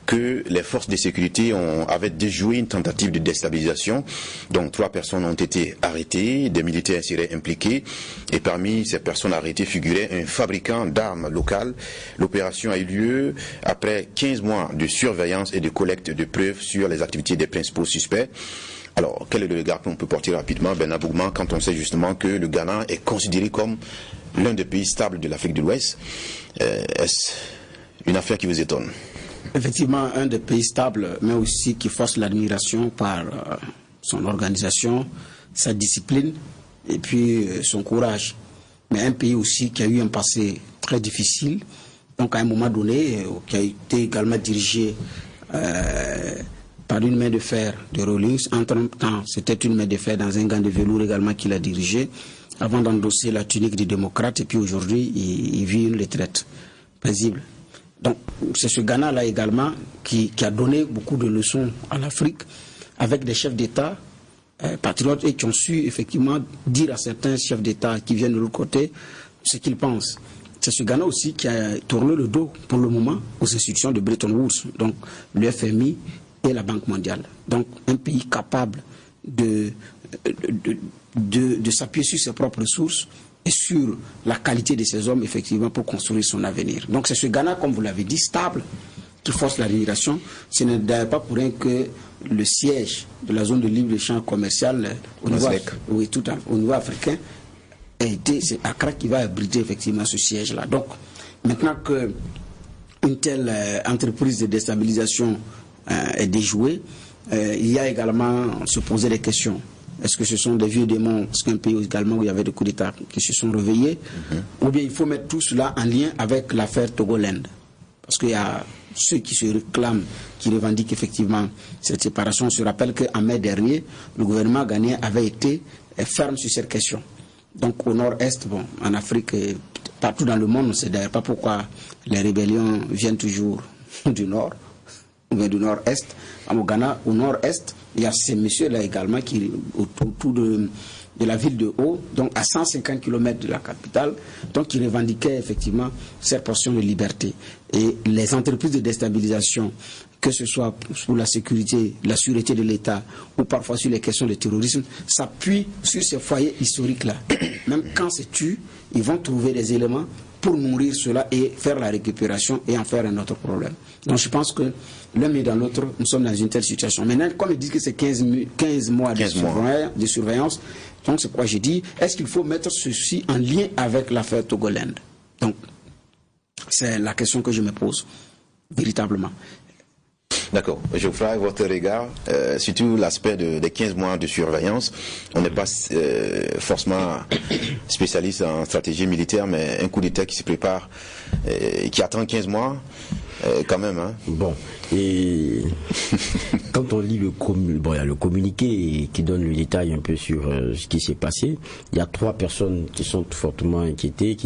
que les forces de sécurité avaient déjoué une tentative de déstabilisation. Donc 3 personnes ont été arrêtées, des militaires seraient impliqués, et parmi ces personnes arrêtées figurait un fabricant d'armes local. L'opération a eu lieu après 15 mois de surveillance et de collecte de preuves sur les activités des principaux suspects. Alors, quel est le regard qu'on peut porter rapidement, Bernard Bougma, quand on sait justement que le Ghana est considéré comme l'un des pays stables de l'Afrique de l'Ouest? Est-ce une affaire qui vous étonne? Effectivement, un des pays stables, mais aussi qui force l'admiration par son organisation, sa discipline et puis son courage. Mais un pays aussi qui a eu un passé très difficile, donc à un moment donné, qui a été également dirigé par une main de fer de Rawlings. Entre-temps, c'était une main de fer dans un gant de velours également qu'il a dirigé, avant d'endosser la tunique des démocrates, et puis aujourd'hui, il vit une retraite paisible. Donc, c'est ce Ghana-là également qui a donné beaucoup de leçons à l'Afrique, avec des chefs d'État patriotes, et qui ont su effectivement dire à certains chefs d'État qui viennent de l'autre côté ce qu'ils pensent. C'est ce Ghana aussi qui a tourné le dos pour le moment aux institutions de Bretton Woods, donc le FMI et la Banque mondiale. Donc un pays capable de s'appuyer sur ses propres ressources et sur la qualité de ses hommes, effectivement, pour construire son avenir. Donc c'est ce Ghana, comme vous l'avez dit, stable, qui force l'admiration. Ce n'est d'ailleurs pas pour rien que le siège de la zone de libre-échange commercial au niveau africain, c'est Accra qui va abriter effectivement ce siège-là. Donc, maintenant qu'une telle entreprise de déstabilisation est déjouée, il y a également se poser des questions. Est-ce que ce sont des vieux démons, parce qu'un pays également où il y avait des coups d'État qui se sont réveillés, ou bien il faut mettre tout cela en lien avec l'affaire Togoland? Parce qu'il y a ceux qui se réclament, qui revendiquent effectivement cette séparation. On se rappelle qu'en mai dernier, le gouvernement ghanéen avait été ferme sur cette question. Donc au nord-est, bon, en Afrique, partout dans le monde, on ne sait d'ailleurs pas pourquoi les rébellions viennent toujours du nord, ou bien du nord-est. Au Ghana, au nord-est, il y a ces messieurs-là également qui, autour de la ville de Haut, donc à 150 km de la capitale, donc qui revendiquaient effectivement cette portion de liberté. Et les entreprises de déstabilisation, que ce soit pour la sécurité, la sûreté de l'État, ou parfois sur les questions de terrorisme, s'appuient sur ces foyers historiques-là. Même quand c'est tue, ils vont trouver des éléments pour nourrir cela et faire la récupération et en faire un autre problème. Donc je pense que l'un et dans l'autre, nous sommes dans une telle situation. Maintenant, comme ils disent que c'est 15 mois de surveillance, donc c'est quoi j'ai dit, est-ce qu'il faut mettre ceci en lien avec l'affaire Togoland? Donc, c'est la question que je me pose, véritablement. D'accord. Geoffroy, votre regard, surtout l'aspect des 15 mois de surveillance, on n'est pas forcément spécialiste en stratégie militaire, mais un coup d'État qui se prépare, qui attend 15 mois, quand même. Hein. Bon, et quand on lit il y a le communiqué qui donne le détail un peu sur ce qui s'est passé, il y a 3 personnes qui sont fortement inquiétées,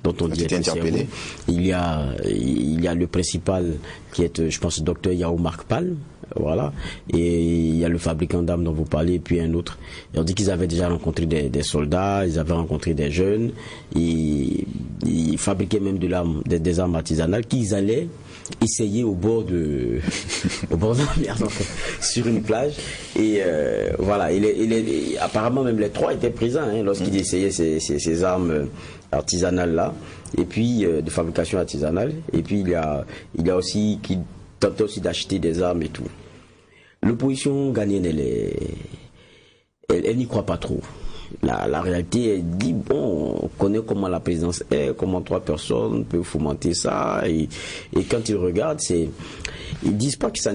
dont on dit interpellées. Il y a le principal qui est, je pense, Dr Yao Mark Pal, voilà, et il y a le fabricant d'armes dont vous parlez, et puis un autre. Et on dit qu'ils avaient déjà rencontré des soldats, ils avaient rencontré des jeunes, ils fabriquaient même des armes artisanales qu'ils allaient essayer au bord de la mer, sur une plage, et voilà, apparemment même les 3 étaient présents lorsqu'ils essayaient ces armes artisanales là, et puis de fabrication artisanale, et puis il y a aussi qui tentaient aussi d'acheter des armes et tout. L'opposition ghanéenne, elle n'y croit pas trop. La réalité est dit, bon, on connaît comment la présidence est, comment 3 personnes peuvent fomenter ça, et quand ils regardent, ils disent pas que ce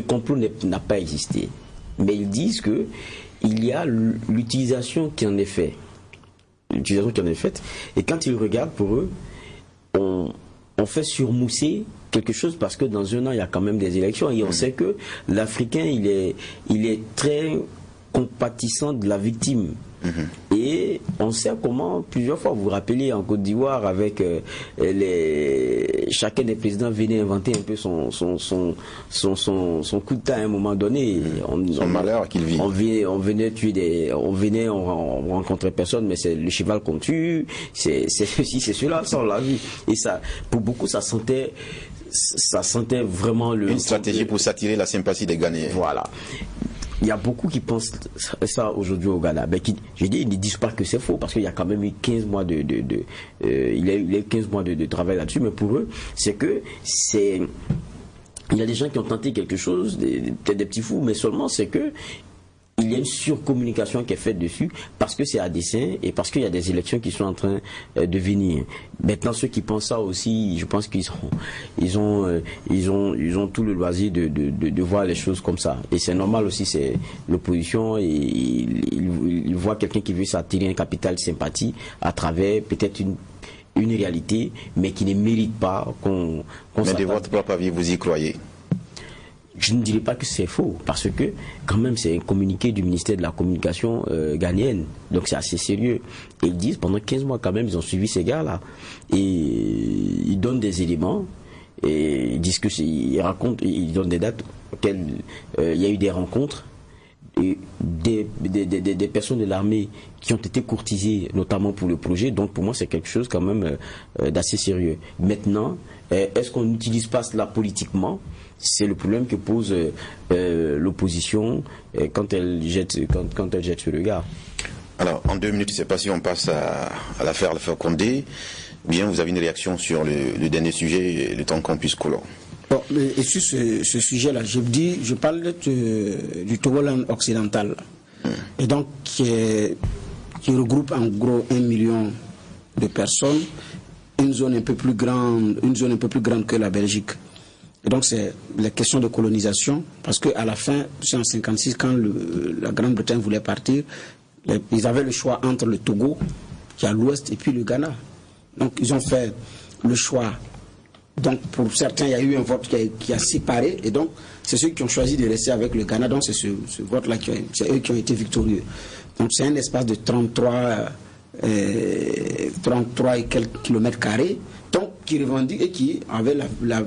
complot n'a pas existé, mais ils disent que il y a l'utilisation qui en est faite, et quand ils regardent, pour eux, on fait surmousser quelque chose parce que dans un an il y a quand même des élections, et on sait que l'Africain il est très compatissant de la victime. Et on sait comment, plusieurs fois, vous vous rappelez en Côte d'Ivoire, avec chacun des présidents venait inventer un peu son coup de temps à un moment donné. Son malheur qu'il vit. On rencontrait personne, mais c'est le cheval qu'on tue, c'est ceci, c'est cela, ça on l'a vu. Et ça, pour beaucoup, ça sentait vraiment une stratégie pour s'attirer la sympathie des Ghanéens. Voilà. Il y a beaucoup qui pensent ça aujourd'hui au Ghana. Ben, je dis, ils ne disent pas que c'est faux, parce qu'il y a quand même eu 15 mois il y a eu 15 mois de travail là-dessus, mais pour eux, il y a des gens qui ont tenté quelque chose, peut-être des petits fous, mais seulement c'est que il y a une surcommunication qui est faite dessus, parce que c'est à dessein et parce qu'il y a des élections qui sont en train de venir. Maintenant, ceux qui pensent ça aussi, je pense qu'ils ont tout le loisir de voir les choses comme ça. Et c'est normal aussi, c'est l'opposition, et ils voient quelqu'un qui veut s'attirer un capital de sympathie à travers peut-être une réalité, mais qui ne mérite pas qu'on mais de votre propre avis, vous y croyez? Je ne dirais pas que c'est faux, parce que quand même c'est un communiqué du ministère de la Communication ghanéenne, donc c'est assez sérieux. Et ils disent, pendant 15 mois quand même, ils ont suivi ces gars-là, et ils donnent des éléments, et ils disent que ils donnent des dates auxquelles il y a eu des rencontres, et des personnes de l'armée qui ont été courtisées, notamment pour le projet. Donc pour moi c'est quelque chose quand même d'assez sérieux. Maintenant, est-ce qu'on n'utilise pas cela politiquement? C'est le problème que pose l'opposition quand elle jette ce regard. Alors, en 2 minutes, je ne sais pas si on passe à l'affaire Alpha Condé, ou bien vous avez une réaction sur le dernier sujet, le temps qu'on puisse clore. Bon, et sur ce sujet-là, je parle du Togoland occidental, et donc qui regroupe en gros 1 million de personnes, une zone un peu plus grande que la Belgique. Et donc c'est la question de colonisation, parce qu'à la fin, en 1956, quand la Grande-Bretagne voulait partir, ils avaient le choix entre le Togo, qui est à l'ouest, et puis le Ghana. Donc ils ont fait le choix. Donc pour certains, il y a eu un vote qui a séparé, et donc c'est ceux qui ont choisi de rester avec le Ghana, donc c'est ce vote-là, c'est eux qui ont été victorieux. Donc c'est un espace de 33 et quelques kilomètres carrés, donc qui revendique et qui avait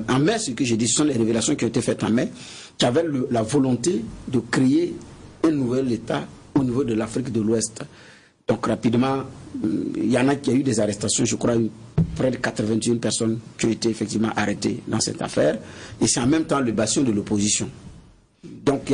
en mai, ce que j'ai dit, ce sont les révélations qui ont été faites en mai, qui avait la volonté de créer un nouvel État au niveau de l'Afrique de l'Ouest. Donc rapidement, il y a eu des arrestations, je crois près de 81 personnes qui ont été effectivement arrêtées dans cette affaire, et c'est en même temps le bastion de l'opposition. Donc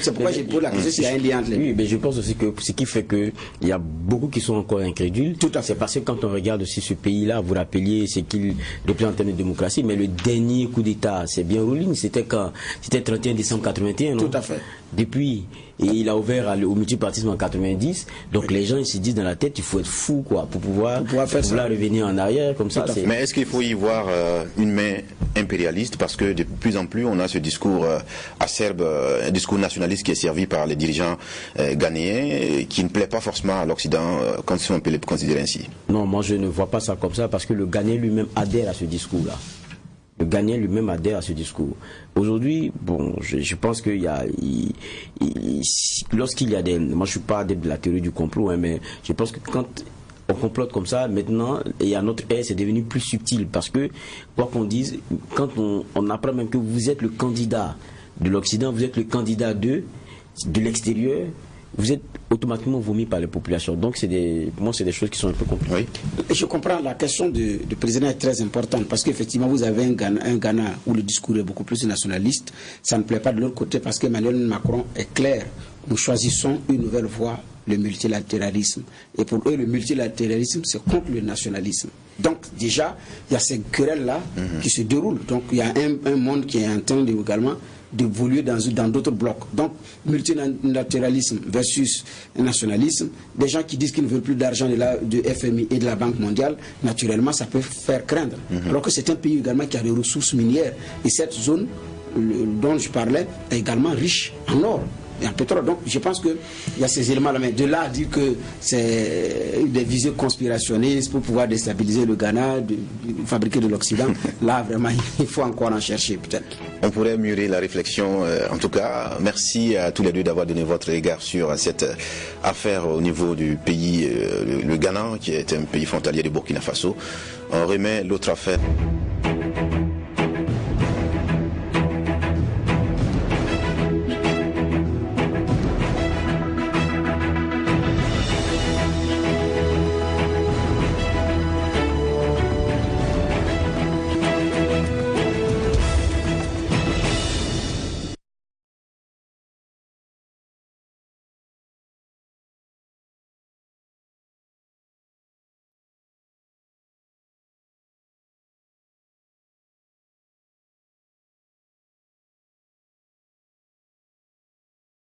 c'est pourquoi j'ai posé la question s'il y a un lien entre les deux. Oui, mais je pense aussi que ce qui fait qu'il y a beaucoup qui sont encore incrédules, c'est parce que quand on regarde aussi ce pays-là, vous rappeliez ce qu'il représente en termes de démocratie, mais le dernier coup d'État, c'est bien Rouline, c'était quand? C'était 31 décembre 81, non? Tout à fait. Depuis, et il a ouvert au multipartisme en 90, donc les gens ils se disent dans la tête, il faut être fou quoi, pour pouvoir revenir en arrière comme ça. Mais est-ce qu'il faut y voir une main impérialiste, parce que de plus en plus on a ce discours acerbe, un discours nationaliste qui est servi par les dirigeants ghanéens, qui ne plaît pas forcément à l'Occident, quand on peut le considérer ainsi? Non, moi je ne vois pas ça comme ça, parce que le Ghanéen lui-même adhère à ce discours-là. Le Ghanéen lui-même adhère à ce discours. Aujourd'hui, bon, je pense qu'il y a, lorsqu'il y a des, moi je suis pas adepte de la théorie du complot, hein, mais je pense que quand on complote comme ça, maintenant, et à notre ère, c'est devenu plus subtil, parce que, quoi qu'on dise, quand on apprend même que vous êtes le candidat de l'Occident, vous êtes le candidat de l'extérieur, vous êtes automatiquement vomi par les populations. Donc pour moi c'est des choses qui sont un peu compliquées. Oui. Et je comprends, la question du président est très importante, parce qu'effectivement vous avez un Ghana où le discours est beaucoup plus nationaliste. Ça ne plaît pas de l'autre côté, parce qu'Emmanuel Macron est clair. Nous choisissons une nouvelle voie, le multilatéralisme. Et pour eux, le multilatéralisme, c'est contre le nationalisme. Donc déjà, il y a ces querelles-là qui se déroulent. Donc il y a un monde qui est en train également d'évoluer dans d'autres blocs. Donc, multilatéralisme versus nationalisme, des gens qui disent qu'ils ne veulent plus d'argent de FMI et de la Banque mondiale, naturellement, ça peut faire craindre. Alors que c'est un pays également qui a des ressources minières. Et cette zone dont je parlais est également riche en or et en pétrole. Donc je pense qu'il y a ces éléments-là. Mais de là à dire que c'est des visées conspirationnistes pour pouvoir déstabiliser le Ghana, fabriquer de l'Occident, là vraiment il faut encore en chercher peut-être. On pourrait mûrir la réflexion. En tout cas, merci à tous les deux d'avoir donné votre regard sur cette affaire au niveau du pays, le Ghana, qui est un pays frontalier de Burkina Faso. On remet l'autre affaire.